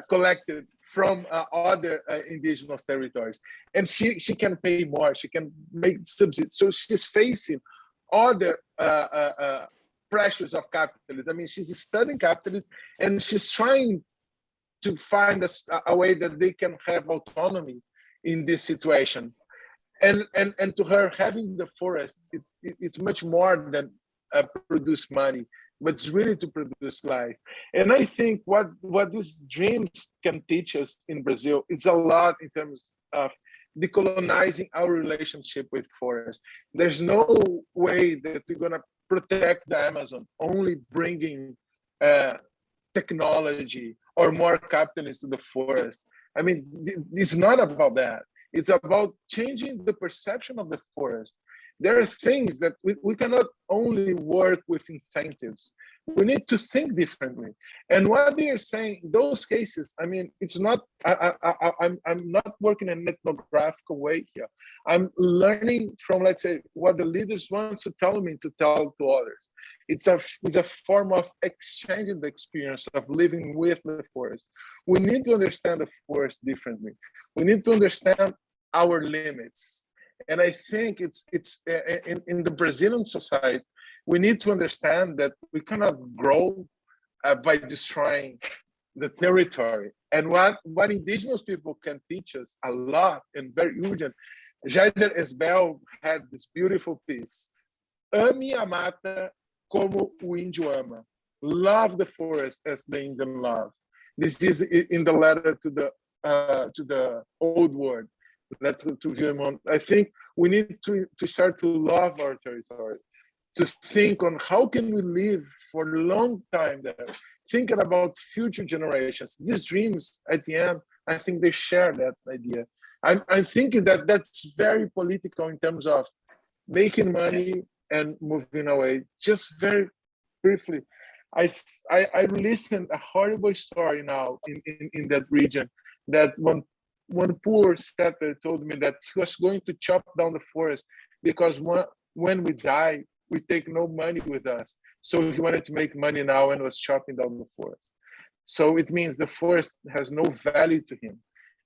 collected from other indigenous territories, and she can pay more. She can make subsidies. So she's facing other pressures of capitalism. I mean, she's studying capitalism, and she's trying to find a way that they can have autonomy in this situation. And to her, having the forest, it's much more than produce money, but it's really to produce life. And I think what these dreams can teach us in Brazil is a lot in terms of decolonizing our relationship with forests. There's no way that we're going to protect the Amazon only bringing technology or more capitalists to the forest. I mean, it's not about that. It's about changing the perception of the forest. There are things that we cannot only work with incentives. We need to think differently. And what they are saying, those cases, I mean, it's not, I'm not working in an ethnographical way here. I'm learning from, let's say, what the leaders want to tell me to tell to others. It's a form of exchanging the experience of living with the forest. We need to understand the forest differently. We need to understand our limits. And I think it's in the Brazilian society, we need to understand that we cannot grow by destroying the territory. And what indigenous people can teach us a lot and very urgent. Jaider Esbel had this beautiful piece. Ame a mata como o índio ama. Love the forest as the Indian love. This is in the letter to the old world. I think we need to start to love our territory, to think on how can we live for a long time there, thinking about future generations. These dreams at the end, I think they share that idea. I'm thinking that that's very political in terms of making money and moving away. Just very briefly, I listened a horrible story now in that region, that one poor settler told me that he was going to chop down the forest because when we die, we take no money with us. So he wanted to make money now and was chopping down the forest. So it means the forest has no value to him.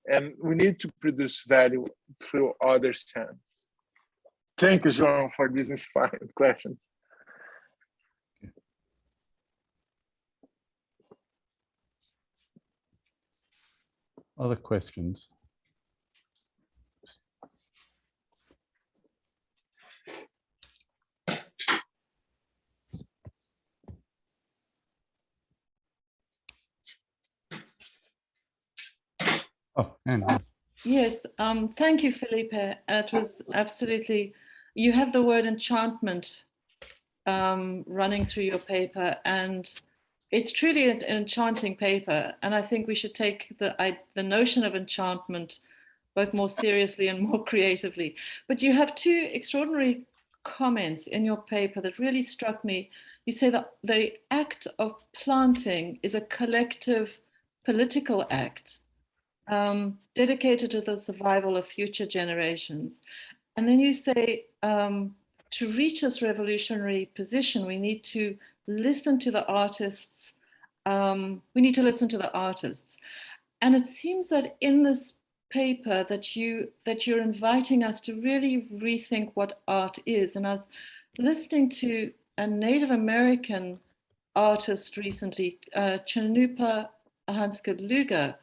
And we need to produce value through other hands. Thank you, João, for these inspiring questions. Other questions? Oh, Anne. Yes, thank you, Felipe. It was absolutely, you have the word enchantment running through your paper, and it's truly an enchanting paper. And I think we should take the notion of enchantment both more seriously and more creatively. But you have two extraordinary comments in your paper that really struck me. You say that the act of planting is a collective political act dedicated to the survival of future generations. And then you say, to reach this revolutionary position, we need to listen to the artists. And it seems that in this paper that you're inviting us to really rethink what art is. And I was listening to a Native American artist recently, Chanupa Hanska-Luga,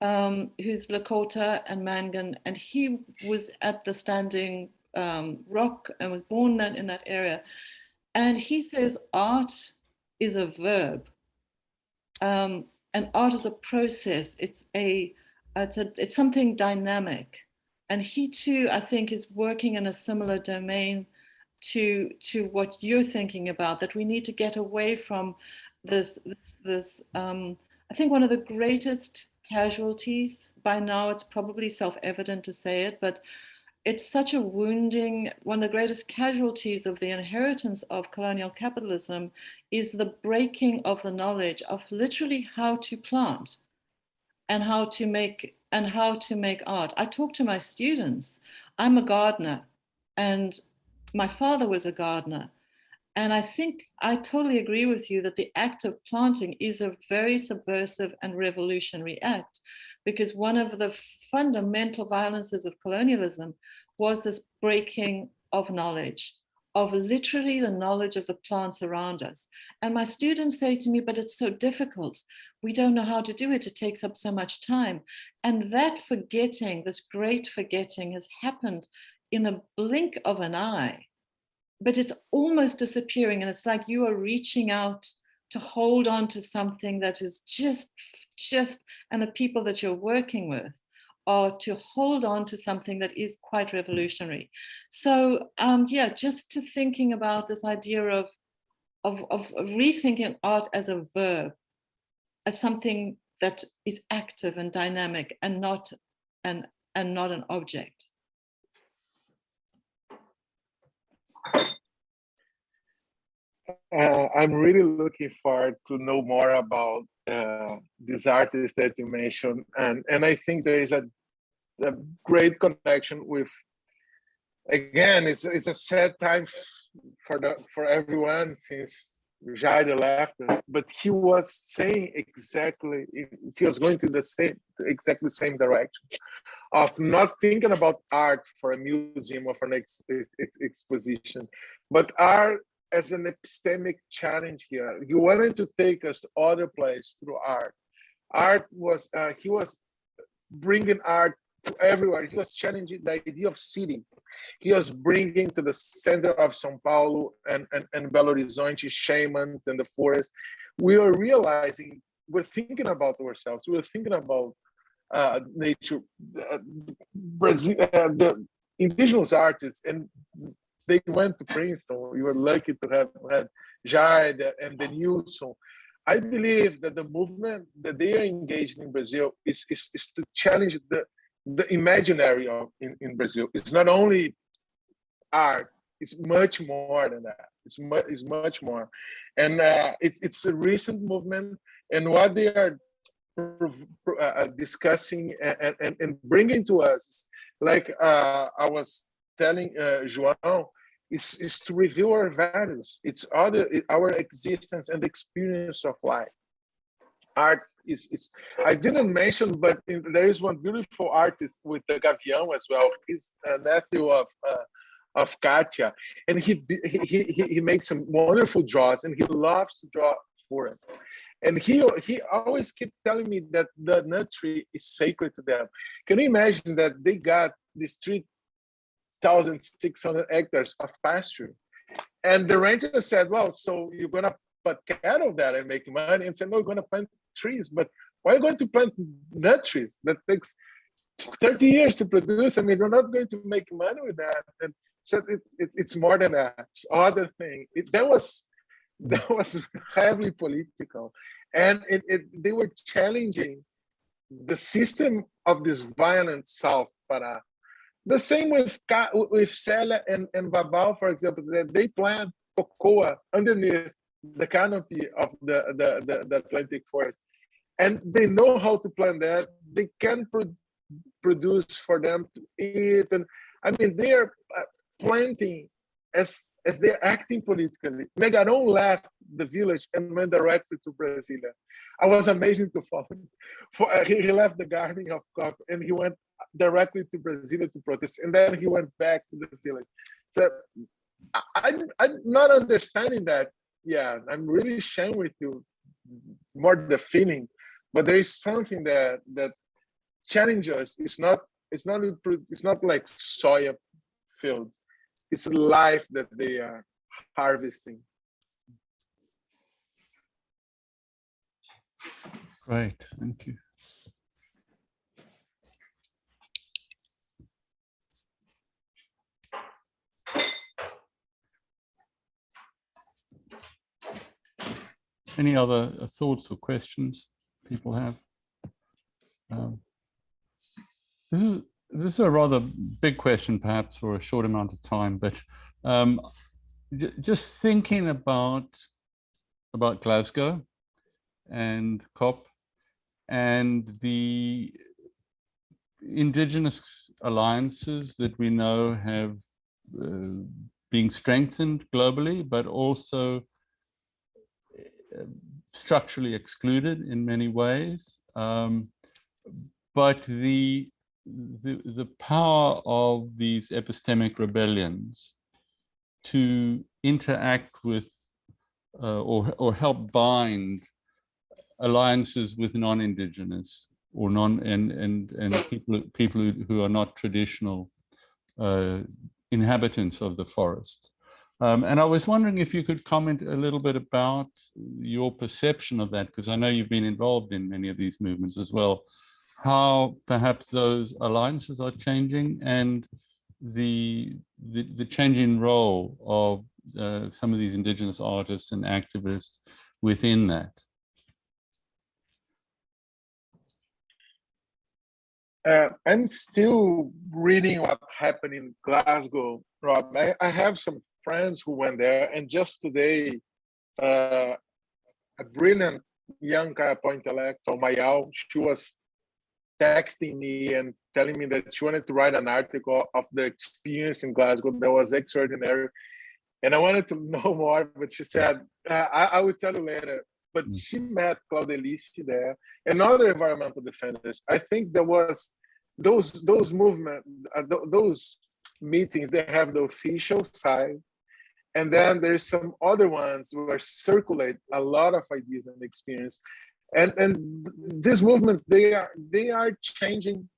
who's Lakota and Mangan, and he was at the Standing Rock and was born in that area. And he says art is a verb, and art is a process. It's something dynamic. And he too, I think, is working in a similar domain to what you're thinking about, that we need to get away from this I think one of the greatest casualties, by now it's probably self-evident to say it, but it's such a wounding, one of the greatest casualties of the inheritance of colonial capitalism is the breaking of the knowledge of literally how to plant and how to make art. I talk to my students. I'm a gardener, and my father was a gardener. And I think I totally agree with you that the act of planting is a very subversive and revolutionary act, because one of the fundamental violences of colonialism was this breaking of knowledge, of literally the knowledge of the plants around us. And my students say to me, but it's so difficult. We don't know how to do it. It takes up so much time. And that forgetting, this great forgetting, has happened in the blink of an eye. But it's almost disappearing, and it's like you are reaching out to hold on to something that is just, and the people that you're working with are to hold on to something that is quite revolutionary. So yeah, just to thinking about this idea of rethinking art as a verb, as something that is active and dynamic, and not an object. I'm really looking forward to know more about these artists that you mentioned, and I think there is a great connection with. Again, it's a sad time for everyone since Jair left us, but he was saying exactly, he was going to exactly the same direction of not thinking about art for a museum or for an exposition, but art as an epistemic challenge here. He wanted to take us to other places through art. Art was, he was bringing art to everywhere. He was challenging the idea of city. He was bringing to the center of São Paulo and Belo Horizonte shamans and the forest. We were realizing, we're thinking about ourselves. We were thinking about nature. Brazil, the indigenous artists, and they went to Princeton. We were lucky to have had Jair and the Nilson. I believe that the movement that they are engaged in Brazil is to challenge the imaginary in Brazil. It's not only art; it's much more than that. It's much more, and it's a recent movement. And what they are discussing and bringing to us, like I was telling João, is to reveal our values. It's our existence and experience of life. Art is I didn't mention, but there is one beautiful artist with the Gavião as well. He's a nephew of Katia, and he makes some wonderful draws, and he loves to draw forests. And he always kept telling me that the nut tree is sacred to them. Can you imagine that they got these 3,600 hectares of pasture? And the ranger said, well, so you're going to put cattle there and make money? And said, no, we're going to plant trees. But why are you going to plant nut trees? That takes 30 years to produce. I mean, we're not going to make money with that. And said it's more than that. It's other thing. That was heavily political. And they were challenging the system of this violent South Pará. The same with Célia and Babal, for example, that they plant cocoa underneath the canopy of the Atlantic forest. And they know how to plant that. They can produce for them to eat. And I mean, they are planting as they're acting politically. Megaron left the village and went directly to Brasilia. I was amazing to follow him. He left the gardening of coffee and he went directly to Brasilia to protest. And then he went back to the village. So I'm not understanding that. Yeah, I'm really sharing with you more the feeling, but there is something that challenges. It's not like soya fields. It's life that they are harvesting. Great, thank you. any other thoughts or questions people have? This is a rather big question, perhaps, for a short amount of time, but just thinking about Glasgow and COP and the indigenous alliances that we know have been strengthened globally, but also structurally excluded in many ways. But the power of these epistemic rebellions to interact with or help bind alliances with non-indigenous or people who are not traditional inhabitants of the forest. And I was wondering if you could comment a little bit about your perception of that, because I know you've been involved in many of these movements as well, how perhaps those alliances are changing and the changing role of some of these indigenous artists and activists within that. I'm still reading what happened in Glasgow, Rob. I have some friends who went there, and just today, a brilliant young Kayapo intellectual, Mayal, she was texting me and telling me that she wanted to write an article of their experience in Glasgow that was extraordinary. And I wanted to know more, but she said, I will tell you later. But she met Claude Eliste there and other environmental defenders. I think there was those movements, those meetings, they have the official side. And then there's some other ones where circulate a lot of ideas and experience. And these movements, they are changing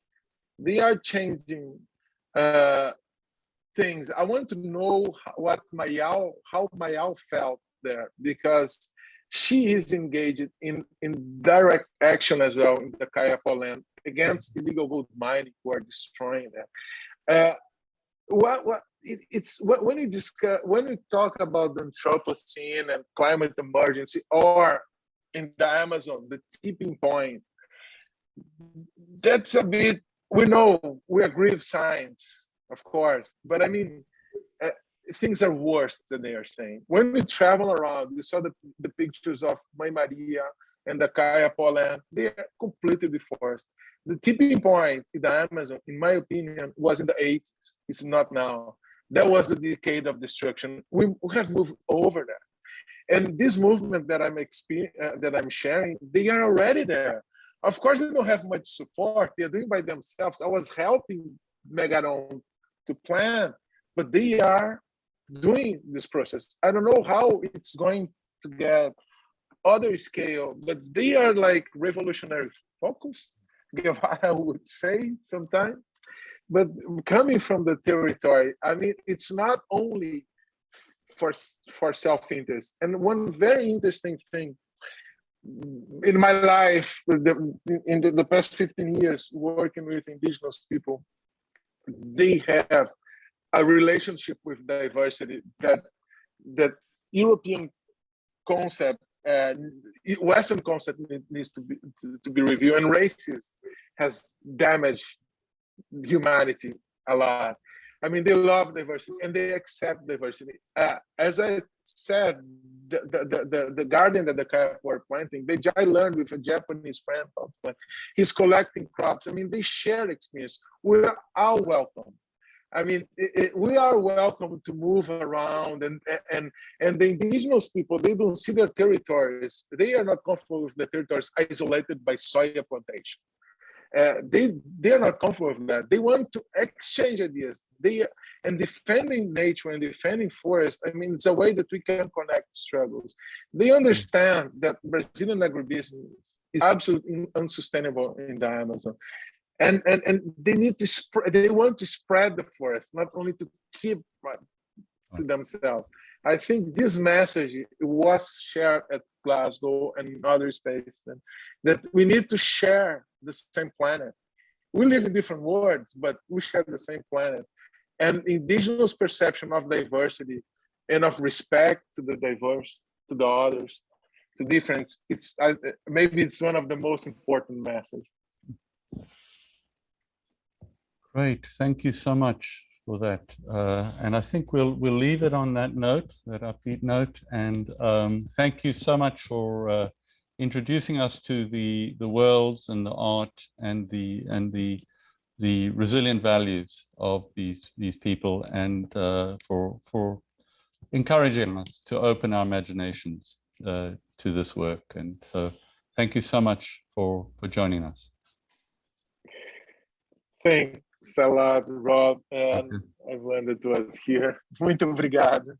things. I want to know how Mayal felt there, because she is engaged in direct action as well in the Kayapo land against illegal gold mining who are destroying them. When we talk about the Anthropocene and climate emergency, or in the Amazon, the tipping point, that's a bit, we know we agree with science, of course, but I mean, things are worse than they are saying. When we travel around, you saw the pictures of Mãe Maria and the Kayapo land, they are completely deforested. The tipping point in the Amazon, in my opinion, was in the 80s. It's not now. That was the decade of destruction. We have moved over that. And this movement that I'm sharing, they are already there. Of course, they don't have much support. They're doing by themselves. I was helping Megaron to plan, but they are doing this process. I don't know how it's going to get other scale, but they are like revolutionary focus, Guevara would say sometimes. But coming from the territory, I mean, it's not only for self-interest. And one very interesting thing in my life, in the past 15 years, working with indigenous people, they have a relationship with diversity that European concept, Western concept needs to be reviewed, and racism has damaged humanity a lot. I mean, they love diversity and they accept diversity. As I said, the garden that the Kayapo are planting, I learned with a Japanese friend. He's collecting crops. I mean, they share experience. We are all welcome. I mean, we are welcome to move around, and the indigenous people, they don't see their territories. They are not comfortable with the territories isolated by soya plantation. They are not comfortable with that. They want to exchange ideas. And defending nature and defending forest, I mean, it's a way that we can connect struggles. They understand that Brazilian agribusiness is absolutely unsustainable in the Amazon. And they need to they want to spread the forest, not only to keep to themselves. I think this message was shared at Glasgow and other spaces, that we need to share the same planet. We live in different worlds, but we share the same planet. And indigenous perception of diversity and of respect to the diverse, to the others, to difference. It's maybe it's one of the most important messages. Great, thank you so much for that. And I think we'll leave it on that note, that upbeat note. And thank you so much for introducing us to the worlds and the art and the resilient values of these people, and for encouraging us to open our imaginations to this work. And so thank you so much for joining us. Thanks a lot, Rob, and everyone that was here. Muito obrigado.